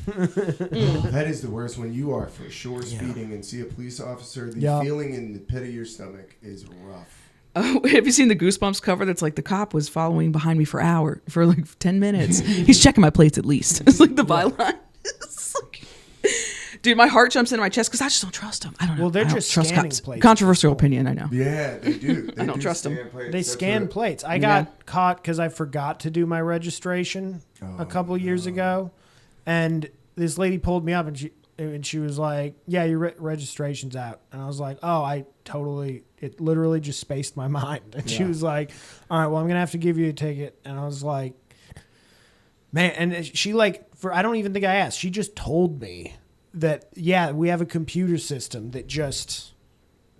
That is the worst when you are for sure speeding and see a police officer. The feeling in the pit of your stomach is rough.
Have you seen the Goosebumps cover? That's like the cop was following behind me for like 10 minutes. He's checking my plates at least. It's like the byline. Dude, my heart jumps into my chest because I just don't trust him. I don't know.
Well, they're just scanning plates.
Controversial opinion, I know.
Yeah, they do.
I don't trust them.
They scan plates. I got caught because I forgot to do my registration a couple years ago. And this lady pulled me up, and she was like, yeah, your registration's out. And I was like, oh, it literally just spaced my mind. And she was like, all right, well, I'm going to have to give you a ticket. And I was like, man. And she I don't even think I asked. She just told me that, yeah, we have a computer system that just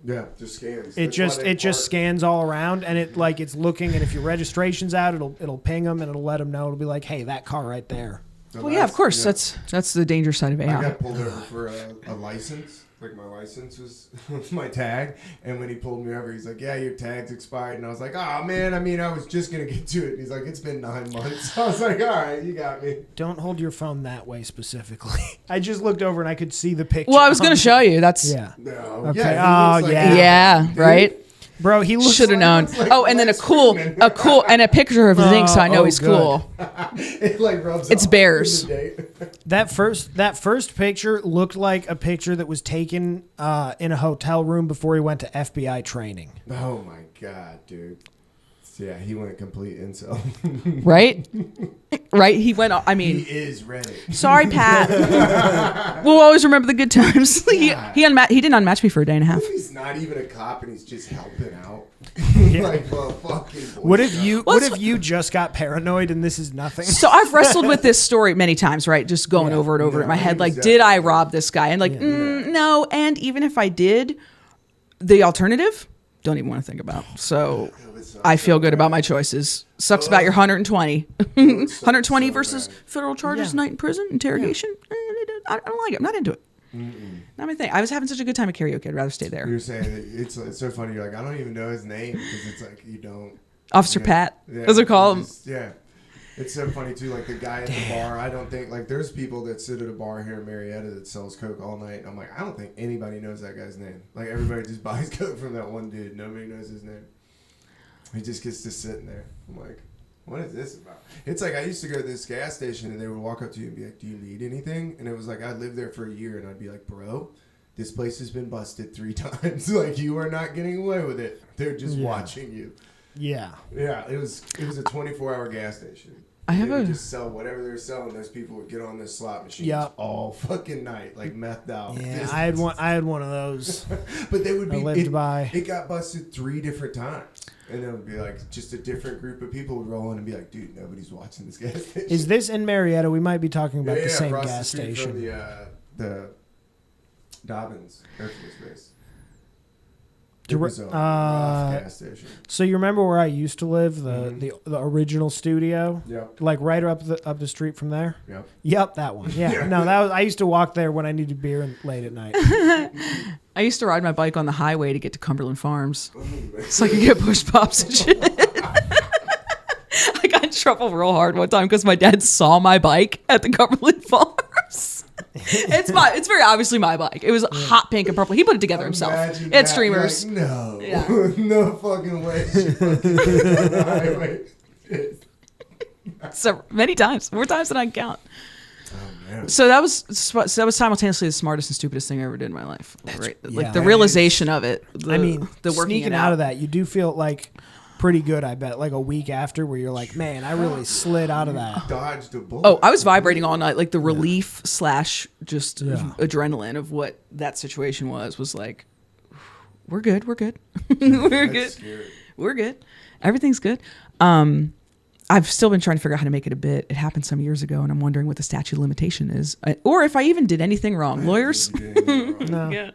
scans.
It just scans all around, and it's looking, and if your registration's out, it'll ping them, and it'll let them know. It'll be like, hey, that car right there.
So
well, yeah, of course. That's the danger side of AI.
I got pulled over for a license. Like, my license was my tag. And when he pulled me over, he's like, yeah, your tag's expired. And I was like, oh, man, I was just going to get to it. And he's like, it's been 9 months. I was like, all right, you got me.
Don't hold your phone that way specifically. I just looked over and I could see the picture.
Well, I was going to show you. That's...
Yeah.
No.
Okay.
Yeah,
yeah, right?
Bro, he looks
should have known.
Like
and then a cool and a picture of zinc, so I know he's cool.
It rubs
it's
off
bears.
That first picture looked like a picture that was taken in a hotel room before he went to FBI training.
Oh my God, dude. Yeah, he went complete incel.
Right? Right? He went,
he is Reddit.
Sorry, Pat. We'll always remember the good times. he didn't unmatch me for a day and a half.
He's not even a cop and he's just helping out. Fucking
what if you just got paranoid and this is nothing?
So I've wrestled with this story many times, right? Just going over and over in my head. Like, did I rob this guy? And no. And even if I did, the alternative, don't even want to think about. So I feel good about my choices. Sucks about your 120. 120 versus federal charges, night in prison, interrogation. I don't like it. I'm not into it. Not my thing. I was having such a good time at karaoke. I'd rather stay there.
You're saying that it's so funny. You're like, I don't even know his name because it's like you don't.
Officer Pat, as they call him.
Yeah. It's so funny too, like the guy at the bar. I don't think there's people that sit at a bar here in Marietta that sells Coke all night. And I'm like, I don't think anybody knows that guy's name. Like everybody just buys Coke from that one dude. Nobody knows his name. He just gets to sitting there. I'm like, what is this about? It's like I used to go to this gas station and they would walk up to you and be like, do you need anything? And it was like I lived there for a year and I'd be like, bro, this place has been busted 3 times. Like you are not getting away with it. They're just watching you.
Yeah.
Yeah, it was a 24-hour gas station. They would just sell whatever they're selling. Those people would get on this slot machines all fucking night, like methed out.
Yeah, I had one of those.
But they would be.
I lived by.
It got busted 3 different times, and it would be like just a different group of people would roll in and be like, "Dude, nobody's watching this gas station."
Is this in Marietta? We might be talking about the same
across
gas
the street
station.
from the Dobbins Air Force Base.
It was a rough gas station. So you remember where I used to live, the original studio?
Yep.
Like right up the street from there?
Yep.
Yep, that one. Yeah. No, I used to walk there when I needed beer late at night.
I used to ride my bike on the highway to get to Cumberland Farms. So I could get push pops and shit. trouble real hard one time because my dad saw my bike at the Cumberland Farms. It's very obviously my bike. It was hot pink and purple. He put it together himself.
Imagine
It had
that.
streamers.
You're like, no,
Yeah.
no fucking way. She fucking on the highway.
So many times, more times than I can count.
Oh, man.
So that was simultaneously the smartest and stupidest thing I ever did in my life. Right?
yeah.
Like the realization of it.
I mean,
the working
sneaking
it
out of that, you do feel like pretty good, I bet, like a week after where you're like, man, I really slid out of that.
Dodged a bullet.
Oh, I was vibrating all night. Like the relief / just adrenaline of what that situation was like, we're good. We're good.
Scary.
We're good. Everything's good. I've still been trying to figure out how to make it a bit. It happened some years ago, and I'm wondering what the statute of limitation is, or if I even did anything wrong. Lawyers?
No.
Yeah.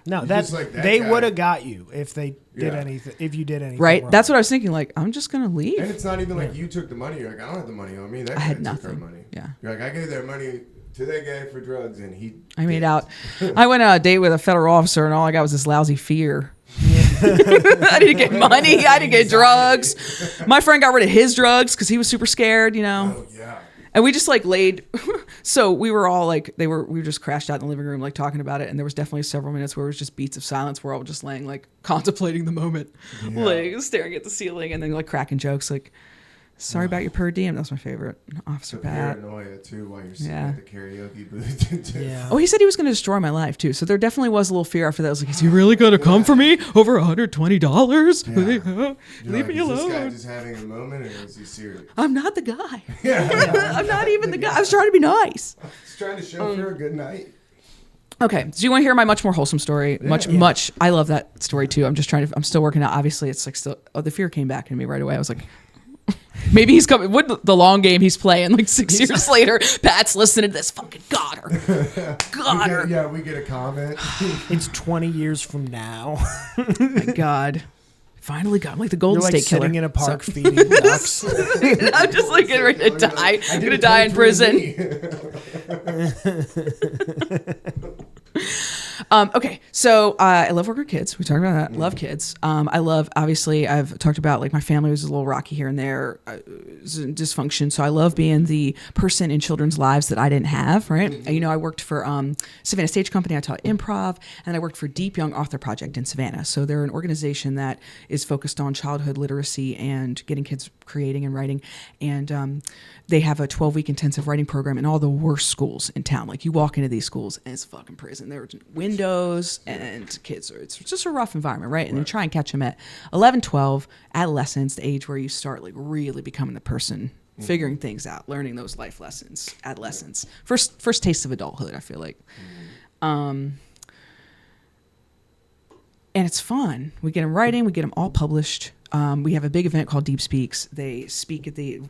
No,
You're
that's
just like that
they
guy.
would have got you if they did
Yeah.
anything. If you did anything,
Right.
wrong.
That's what I was thinking. Like, I'm just gonna leave.
And it's not even like you took the money. You're like, I don't have the money on me. That
I
guy
had
took
nothing.
our money.
Yeah.
You're like, I gave their money to that guy for drugs, and he.
I made out. I went on a date with a federal officer, and all I got was this lousy fear. I didn't get money. I didn't get drugs. My friend got rid of his drugs because he was super scared, you know.
Oh yeah.
And we just like laid. So we were all like, we were just crashed out in the living room, like talking about it. And there was definitely several minutes where it was just beats of silence. We're all just laying, like contemplating the moment, like staring at the ceiling, and then like cracking jokes, like, "Sorry about your per diem." That was my favorite, Officer
The
Pat.
paranoia too while you're sitting
Yeah.
at the karaoke booth.
Yeah.
Oh, he said he was going to destroy my life too. So there definitely was a little fear after that. I was like, "Is he really going to come for me over $120?
Yeah.
Leave
Like,
me
is this guy
alone.
just having a moment, or is he serious?
I'm not the guy.
Yeah.
I'm not even the guy. I was trying to be nice."
Just trying to show her a good night.
Okay, so you want to hear my much more wholesome story? Much. I love that story too. I'm still working out. Obviously, it's like still. Oh, the fear came back in me right away. I was like, maybe he's coming. What the long game he's playing? Like 6 years later, Pat's listening to this. Fucking got her.
We get a comment.
It's 20 years from now.
My God. Finally got him, like the Golden
You're like
State Killer.
sitting in a park feeding ducks.
I'm just like getting ready to die. I'm gonna die in prison. Okay, so I love working with kids. We talked about that. Love kids. I love, obviously, I've talked about like my family was a little rocky here and there, dysfunction. So I love being the person in children's lives that I didn't have, right? You know, I worked for Savannah Stage Company. I taught improv, and I worked for Deep Young Author Project in Savannah. So they're an organization that is focused on childhood literacy and getting kids creating and writing. And they have a 12-week intensive writing program in all the worst schools in town. Like you walk into these schools and it's fucking prison. There are windows and kids it's just a rough environment, right? And you try and catch them at 11, 12, adolescence, the age where you start like really becoming the person, figuring things out, learning those life lessons, adolescence. First taste of adulthood, I feel like. And it's fun. We get them writing, we get them all published. We have a big event called Deep Speaks. They speak at the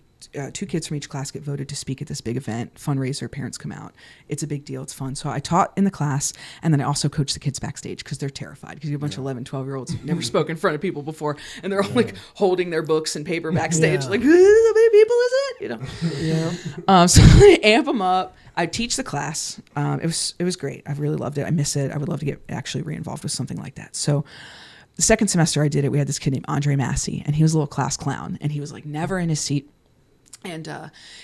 2 kids from each class get voted to speak at this big event, fundraiser, parents come out. It's a big deal. It's fun. So I taught in the class, and then I also coach the kids backstage because they're terrified because you have a bunch of 11, 12-year-olds who've never spoken in front of people before, and they're all like holding their books and paper backstage like, how many people is it? You know? So I amp them up. I teach the class. It was great. I really loved it. I miss it. I would love to get actually re-involved with something like that. So the second semester I did it, we had this kid named Andre Massey, and he was a little class clown, and he was like never in his seat. And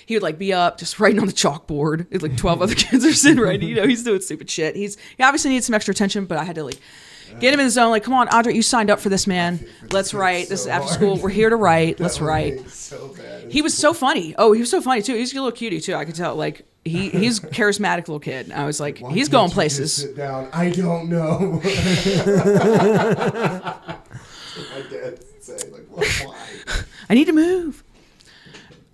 he would like be up just writing on the chalkboard. It's like 12 other kids are sitting writing. You know, he's doing stupid shit. He obviously needs some extra attention, but I had to like get him in the zone. Like, come on, Andre, you signed up for this, man. Let's write. This is after school. We're here to write. Let's write. He was so funny. Oh, he was so funny too. He's a little cutie too. I could tell. Like he's a charismatic little kid. I was like, he's going places.
Sit down. I don't know. My dad would say, like, why?
I need to move.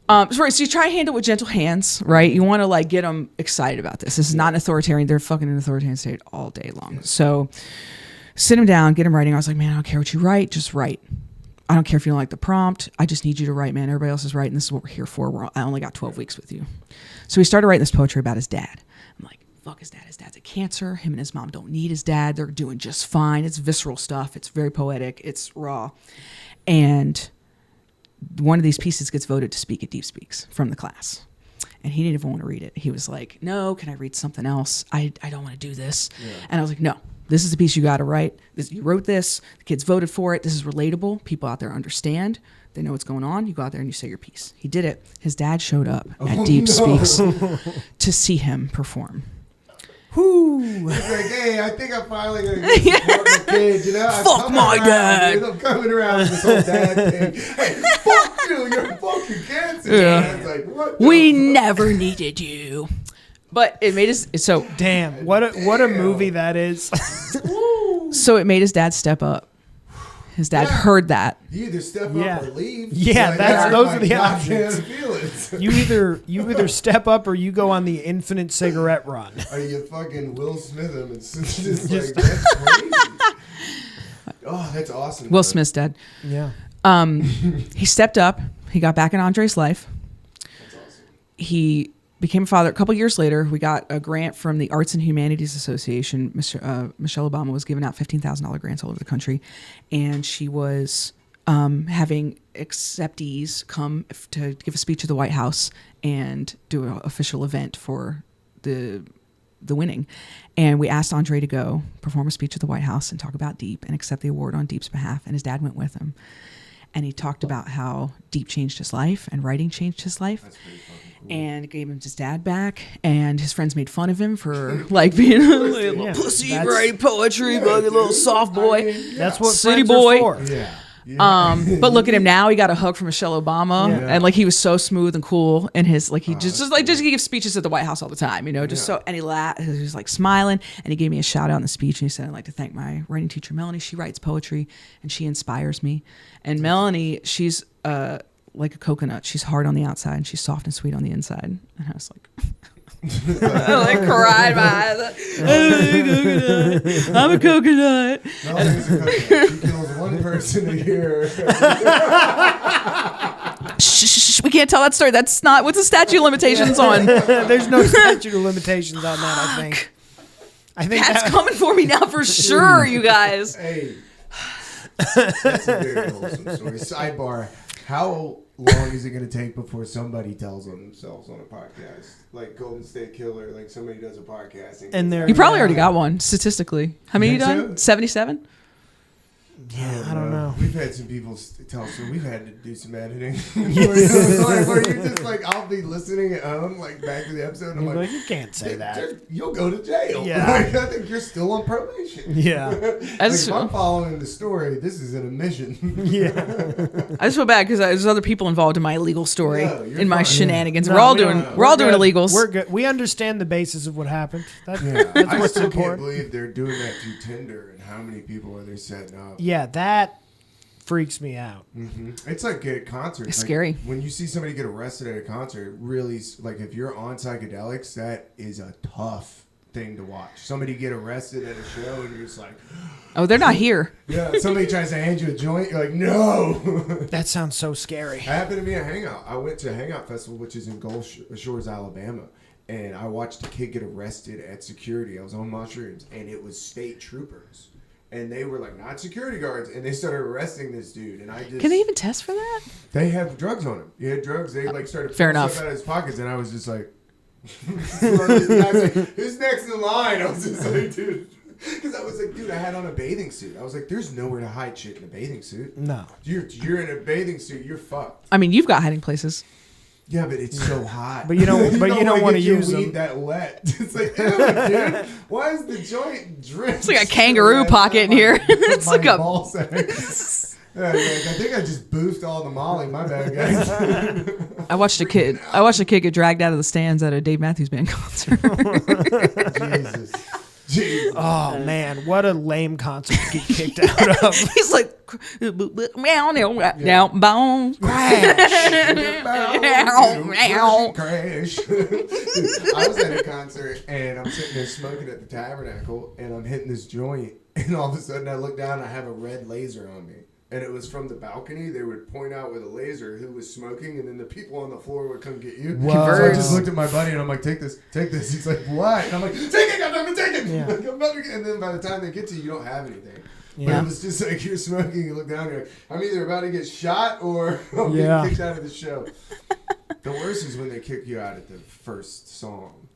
So you try to handle it with gentle hands, right? You want to like get them excited about this. This is not an authoritarian. They're fucking in an authoritarian state all day long. So sit them down, get them writing. I was like, man, I don't care what you write. Just write. I don't care if you don't like the prompt. I just need you to write, man. Everybody else is writing. This is what we're here for. I only got 12 weeks with you. So he started writing this poetry about his dad. I'm like, fuck his dad. His dad's a cancer. Him and his mom don't need his dad. They're doing just fine. It's visceral stuff. It's very poetic. It's raw. And one of these pieces gets voted to speak at Deep Speaks from the class. And he didn't even want to read it. He was like, no, can I read something else? I don't want to do this. Yeah. And I was like, no, This is the piece you got to write. You wrote this. The kids voted for it. This is relatable. People out there understand. They know what's going on. You go out there and you say your piece. He did it. His dad showed up at Deep Speaks to see him perform.
Whoo! He's like, hey, I think I'm finally gonna get support my kids. You know,
Fuck my dad.
Dude. I'm coming around with this whole dad thing. Hey, fuck you! You're fucking cancer.
Yeah.
It's like, what?
We never needed you. But it made us so.
Damn, what a movie that is.
So it made his dad step up. His dad heard that.
You either step up or leave.
Yeah,
like,
those are the options.
Feelings.
You either step up or you go on the infinite cigarette run.
Are you fucking Will Smith him? It's just like, that's crazy. Oh, that's awesome.
Will Smith's dad.
Yeah.
He stepped up. He got back in Andre's life.
That's awesome.
He became a father. A couple years later, we got a grant from the Arts and Humanities Association. Michelle Obama was giving out $15,000 grants all over the country, and she was having acceptees come to give a speech at the White House and do an official event for the winning. And we asked Andre to go perform a speech at the White House and talk about Deep and accept the award on Deep's behalf. And his dad went with him. And he talked about how Deep changed his life and writing changed his life.
That's pretty fucking cool.
And gave him his dad back, and his friends made fun of him for like being a little pussy, writing poetry, like a little soft boy.
That's what
City
friends
boy.
are for.
Yeah.
But look at him now. He got a hug from Michelle Obama,
Yeah.
and like he was so smooth and cool. And his like he just he gives speeches at the White House all the time, you know. Just so and he was like smiling, and he gave me a shout out in the speech, and he said, "I'd like to thank my writing teacher Melanie. She writes poetry, and she inspires me." And Melanie, she's like a coconut. She's hard on the outside, and she's soft and sweet on the inside. And I was like. I like cried my eyes. I'm a coconut.
Melanie's a coconut. She kills one person a year.
Shh, we can't tell that story. That's not. What's the statute of limitations on?
There's no statute of limitations on that, I think.
Pat's coming for me now for sure, you guys.
Hey. That's a very wholesome story. Sidebar. How long is it going to take before somebody tells on themselves on a podcast? Like Golden State Killer, like somebody does a podcast.
And
You probably already got one, statistically. How many you
Think
done?
so?
77?
Yeah, I don't know.
We've had some people tell us, so we've had to do some editing. where you're just like, I'll be listening at home, like back to the episode, and I'm like,
You can't say that.
You'll go to jail.
Yeah.
Like, I think you're still on probation.
Yeah.
Like, if I'm following the story, this is an admission.
Yeah.
I just feel bad because there's other people involved in my illegal story,
No, you're
in my
fine.
shenanigans.
No,
we're all
we
doing
don't-
we're all
we're
doing
good.
illegals.
We're good. We understand the basis of what happened.
Yeah.
That's
I
what's
still can't
important.
believe they're doing that through Tinder, and how many people are they setting up?
Yeah, that freaks me out.
Mm-hmm. It's like at concerts.
It's
like,
scary.
When you see somebody get arrested at a concert, really, like if you're on psychedelics, that is a tough thing to watch. Somebody get arrested at a show, and you're just like,
Oh, they're not here.
yeah. Somebody tries to hand you a joint, you're like, no.
That sounds so scary.
It happened to me at Hangout. I went to Hangout Festival, which is in Gold Shores, Alabama, and I watched a kid get arrested at security. I was on mushrooms, and it was state troopers. And they were like, not security guards, and they started arresting this dude. And I just
Can they even test for that?
They have drugs on him. He had drugs. They like started
Fair
pulling
enough.
stuff out of his pockets, and I was just like, the guy's like, who's next in line? I was just like, dude, because I was like, dude, I had on a bathing suit. I was like, there's nowhere to hide shit in a bathing suit.
No.
You're in a bathing suit. You're fucked.
I mean, you've got hiding places.
Yeah, but it's so hot.
But you don't want to use
weed
them.
that wet. It's like, ew, dude. Why is the joint drenched?
It's like a kangaroo pocket in here. It's
My
like a
ball sack. Yeah, like, I think I just boofed all the Molly. My bad, guys.
I watched a kid get dragged out of the stands at a Dave Matthews Band concert.
Jesus.
Oh man, what a lame concert to get kicked out of.
He's like, meow, now, bones.
Crash. I was at a concert and I'm sitting there smoking at the Tabernacle and I'm hitting this joint and all of a sudden I look down and I have a red laser on me. And it was from the balcony. They would point out with a laser who was smoking, and then the people on the floor would come get you.
Whoa.
So I just looked at my buddy, and I'm like, take this. He's like, what? And I'm like, take it, I'm going to take it.
Yeah.
Like, I'm about to get-" and then by the time they get to you, you don't have anything. But
Yeah.
it was just like you're smoking, you look down, you're like, I'm either about to get shot or I'm
Yeah.
getting kicked out of the show. The worst is when they kick you out at the first song.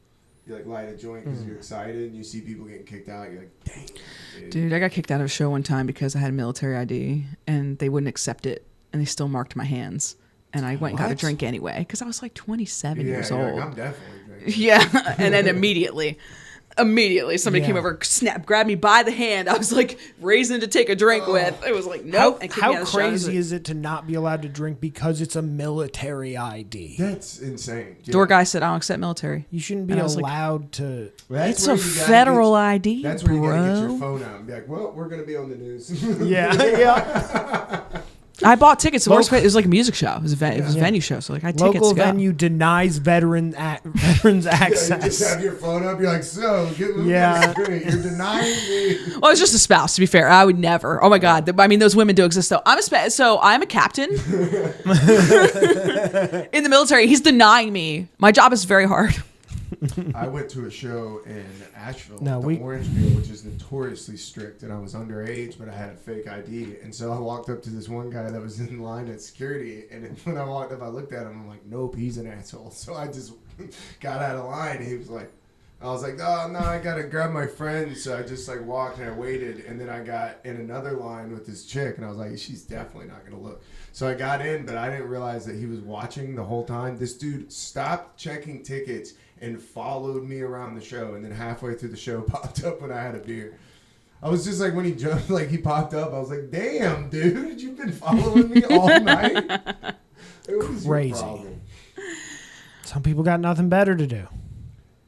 You like light a joint because you're excited, and you see people getting kicked out. You're like, dang.
Dude, I got kicked out of a show one time because I had a military ID and they wouldn't accept it, and they still marked my hands. And I went and got a drink anyway because I was like 27 years old.
Like, I'm definitely drinking.
Yeah, and then immediately somebody came over, grabbed me by the hand. I was like raising to take a drink with. It was like, nope.
How crazy is it to not be allowed to drink because it's a military ID?
That's insane. Yeah.
Door guy said, I don't accept military.
You shouldn't be allowed to.
Well,
it's a federal ID,
That's where you gotta get your phone out and be like, well, we're gonna be on the news.
Yeah.
I bought tickets. It was like a music show. It was a venue show. So like I had tickets
Local
to go.
venue denies veterans access.
You just have your phone up. You're like, so get moving straight. You're denying me.
Well, it's just a spouse. To be fair, I would never. Oh my God. I mean, those women do exist though. I'm a captain in the military. He's denying me. My job is very hard.
I went to a show in Asheville, Orangeville, which is notoriously strict, and I was underage, but I had a fake ID, and so I walked up to this one guy that was in line at security, and when I walked up, I looked at him, I'm like, nope, he's an asshole. So I just got out of line, and he was like, I was like, oh no, I gotta grab my friend. So I just like walked and I waited, and then I got in another line with this chick, and I was like, she's definitely not gonna look. So I got in, but I didn't realize that he was watching the whole time. This dude stopped checking tickets and followed me around the show, and then halfway through the show popped up when I had a beer. I was just like, when he jumped, like he popped up, I was like, damn, dude, you've been following me all night? It was
crazy. Some people got nothing better to do.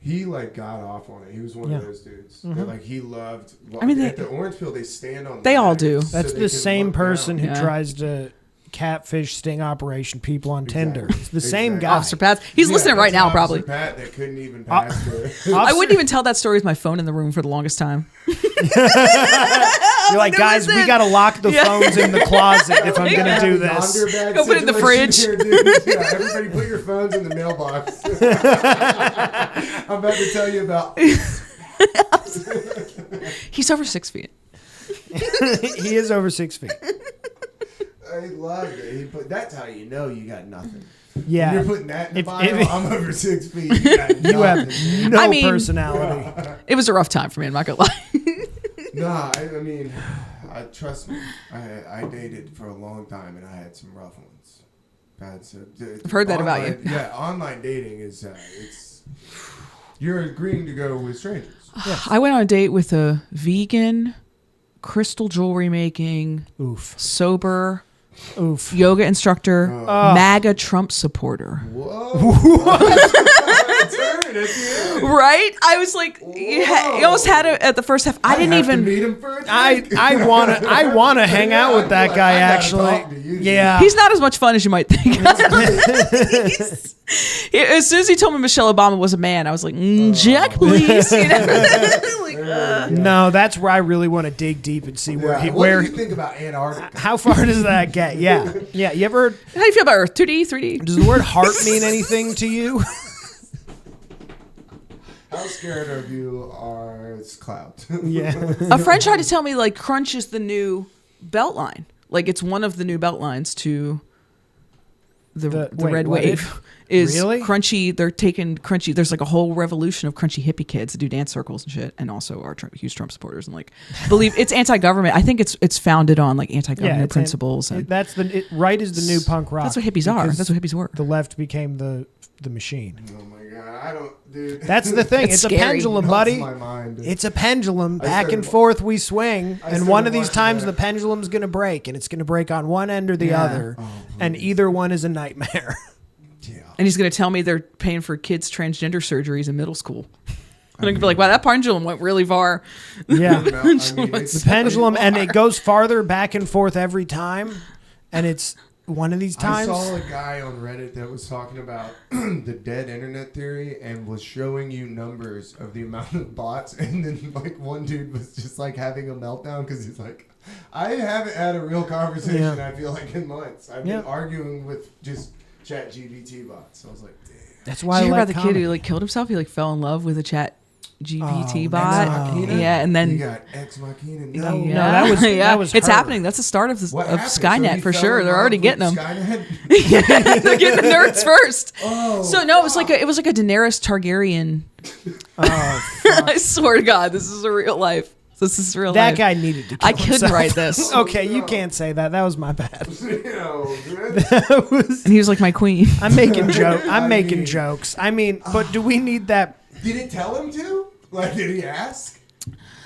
He like got off on it. He was one of those dudes.
Mm-hmm.
That, like he loved.
I mean,
at the orange peel, they stand on.
They all do.
That's the same person who
Yeah.
tries to catfish sting operation people on Tinder. It's the same guy.
Officer Pat. He's listening right now, probably.
Pat that couldn't even pass
I wouldn't even tell that story with my phone in the room for the longest time.
You're like, guys, we got to lock the phones in the closet if I'm going to do this.
Go put it in the fridge.
Here, everybody put your phones in the mailbox. I'm about to tell you about.
He's over 6 feet.
He is over 6 feet.
I love it. That's how you know you got nothing.
Yeah.
When you're putting that in the bio, I'm over 6 feet. You
have no personality.
It was a rough time for me, I'm not going to lie.
Nah, I mean, trust me. I dated for a long time, and I had some rough ones.
I've heard that about you.
Yeah, online dating is you're agreeing to go with strangers.
Yes. I went on a date with a vegan, crystal jewelry making, sober, yoga instructor, MAGA Trump supporter.
Whoa.
Right? I was like, you almost had it at the first half. I didn't even
meet him for a
I wanna hang out with that guy actually. Yeah.
He's not as much fun as you might think. As soon as he told me Michelle Obama was a man, I was like, Jack, please. You know?
No, that's where I really want to dig deep and see where
what do you think about Antarctica?
How far does that get? Yeah. Yeah. You ever heard?
How do you feel about Earth? 2D, 3D?
Does the word heart mean anything to you?
How scared of you are clouds?
Yeah.
A friend tried to tell me like Crunch is the new belt line. Like it's one of the new belt lines to the red wave. Is
really?
Crunchy. They're taking Crunchy. There's like a whole revolution of Crunchy hippie kids that do dance circles and shit, and also are huge Trump supporters and like believe it's anti-government. I think it's founded on like anti-government principles. And
right is the new punk rock.
That's what hippies are. That's what hippies were.
The left became the machine.
Oh my god, I don't, dude.
That's the thing. It's a pendulum, buddy.
My mind.
It's a pendulum. Back and forth we swing, and one of these times the pendulum's going to break, and it's going to break on one end or the other, and either one is a nightmare.
Yeah.
And he's going to tell me they're paying for kids' transgender surgeries in middle school. And I could be like, wow, that pendulum went really far.
Yeah. The pendulum, and it goes farther back and forth every time, and it's one of these times.
I saw a guy on Reddit that was talking about the dead internet theory and was showing you numbers of the amount of bots, and then like one dude was just like having a meltdown because he's like, I haven't had a real conversation, I feel like, in months. I've been arguing with just ChatGPT bots. So I was like, damn.
That's why
Did you
I
hear
like
about the kid who like killed himself? He like fell in love with a chat GPT
Oh,
bot.
Ex Machina?
Yeah, and then
You got Ex Machina.
No,
No,
that was
it's
her.
happening. That's the start of
What
of
happened?
Skynet
So he
for
fell
sure.
in
They're
love
already
with
getting them.
Skynet?
They're getting the nerds first.
Oh,
So no, it was like a Daenerys Targaryen.
Oh,
I swear to God, this is a real life. This is real
that
life.
guy needed to kill
I couldn't
himself.
write this.
Okay, you can't say that. That was my bad.
You know, man.
That was-
And he was like my queen.
I'm making jokes. I'm
I
making
mean-
jokes. I mean, but do we need that?
Did it tell him to? Like, did he ask?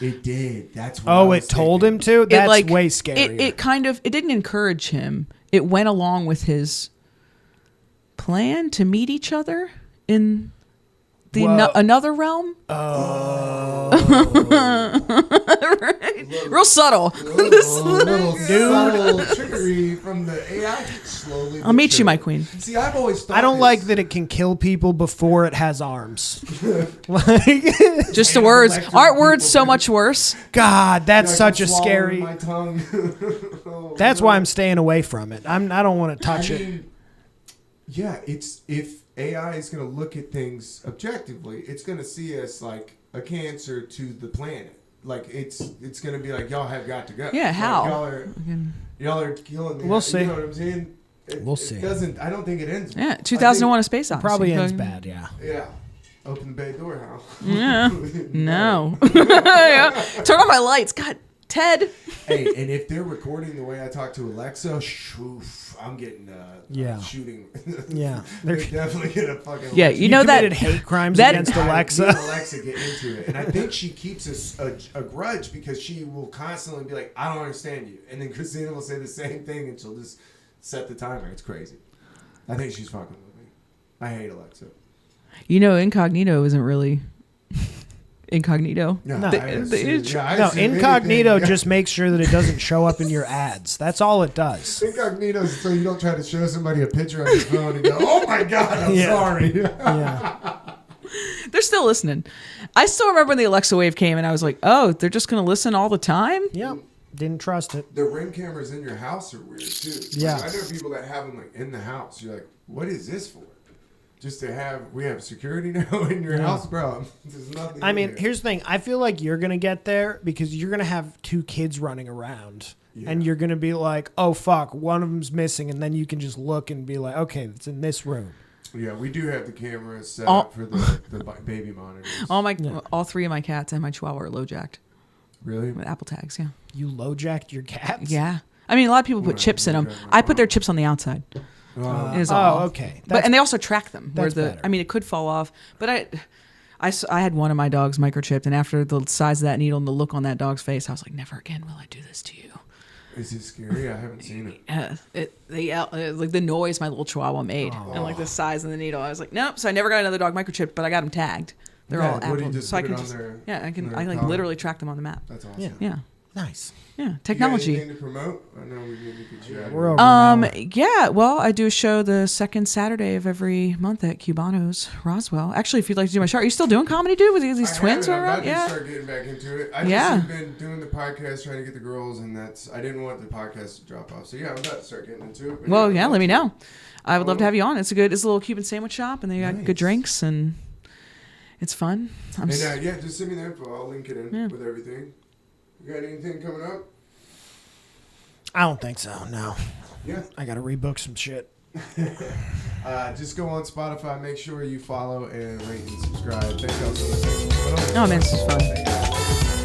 It did. That's what
Oh, it told him to. That's way scarier.
It didn't encourage him. It went along with his plan to meet each other in the
Well-
another realm.
Oh,
Right? Real subtle.
little subtle trickery from the AI. Slowly.
I'll meet you, my queen.
See, I've always thought
I don't
this.
like that it can kill people before it has arms. Like,
Just the
Hannibal
words.
Lecter
Aren't words
people,
so
man.
much worse?
God, that's
Like,
such
I'm
a
swallowing
scary.
My tongue. Oh,
That's
no.
why I'm staying away from it. I don't want to touch it.
mean, yeah, it's if AI is going to look at things objectively, it's going to see us like a cancer to the planet. Like it's going to be like y'all have got to go.
Yeah,
Like,
how?
y'all are killing me.
We'll see.
You know what I'm saying?
We'll
It
see.
doesn't. I don't think it ends.
Yeah, 2001: A Space Odyssey.
Probably ends bad. Yeah.
Yeah. Open the bay door, Hal.
Yeah. No. Yeah. Turn on my lights. God, Ted.
Hey, and if they're recording the way I talk to Alexa, I'm getting
Yeah.
shooting.
Yeah.
They're
They're-
definitely gonna fucking.
Yeah, you know that
committed hate crimes
that-
against
Me
Alexa.
and Alexa get into it, and I think she keeps a grudge because she will constantly be like, "I don't understand you," and then Christina will say the same thing, and she'll just set the timer. It's crazy. I think she's fucking with me. I hate Alexa.
You know, incognito isn't really incognito.
No,
No.
I haven't seen- yeah, I
No,
haven't seen
incognito
anything.
just makes sure that it doesn't show up in your ads. That's all it does.
Incognito is so you don't try to show somebody a picture on your phone and go, "Oh my god, I'm
Yeah.
sorry."
Yeah.
They're still listening. I still remember when the Alexa wave came and I was like, oh, they're just going to listen all the time?
Yep. Didn't trust it.
The Ring cameras in your house are weird too.
Yeah.
Like, I know people that have them like in the house. You're like, what is this for? Just to have, we have security now in your house, bro. There's nothing.
I
in
mean,
here.
here's the thing. I feel like you're going to get there because you're going to have two kids running around.
Yeah.
And you're going to be like, oh, fuck, one of them's missing. And then you can just look and be like, okay, it's in this room.
Yeah, we do have the cameras set
All-
up for the baby monitors.
All three of my cats and my chihuahua are low jacked
Really?
with Apple tags. Yeah.
You low jacked your cats?
Yeah. I mean, a lot of people put chips in them. I put their chips on the outside. Is all.
okay.
But and they also track them. Where
that's
the
better.
I mean, it could fall off. But I had one of my dogs microchipped, and after the size of that needle and the look on that dog's face, I was like, never again will I do this to you.
Is it scary? I haven't seen it.
Like the noise my little chihuahua made, and like the size of the needle. I was like, nope. So I never got another dog microchipped, but I got them tagged. They're
Yeah,
all
what do you
Apple,
just
so I
put
can
it on
just
their-
I can
their
I like
collar?
literally track them on the map.
That's awesome.
Yeah.
Yeah,
Nice.
yeah,
You got
technology.
anything to promote? I know we need to get you out of
We're
here.
over an hour.
Yeah, well, I do a show the second Saturday of every month at Cubano's Roswell. Actually, if you'd like to do my show, are you still doing comedy, dude? With these
I
twins
haven't.
right
I'm
around?
about to
Yeah.
start getting back into it. I
Yeah.
just have been doing the podcast, trying to get the girls, and I didn't want the podcast to drop off. So yeah, I'm about to start getting into it. But
Well, yeah,
I'd
let me
love
know. I would love to have you on. It's a little Cuban sandwich shop, and they got
Nice.
good drinks, and it's fun.
to. And yeah, just send me the info. I'll link it in
Yeah.
with everything. You got anything coming up?
I don't think so. No.
Yeah.
I got to rebook some shit.
Just go on Spotify. Make sure you follow and rate and subscribe. Thank y'all so much.
Oh man, this is fun.
Thank you.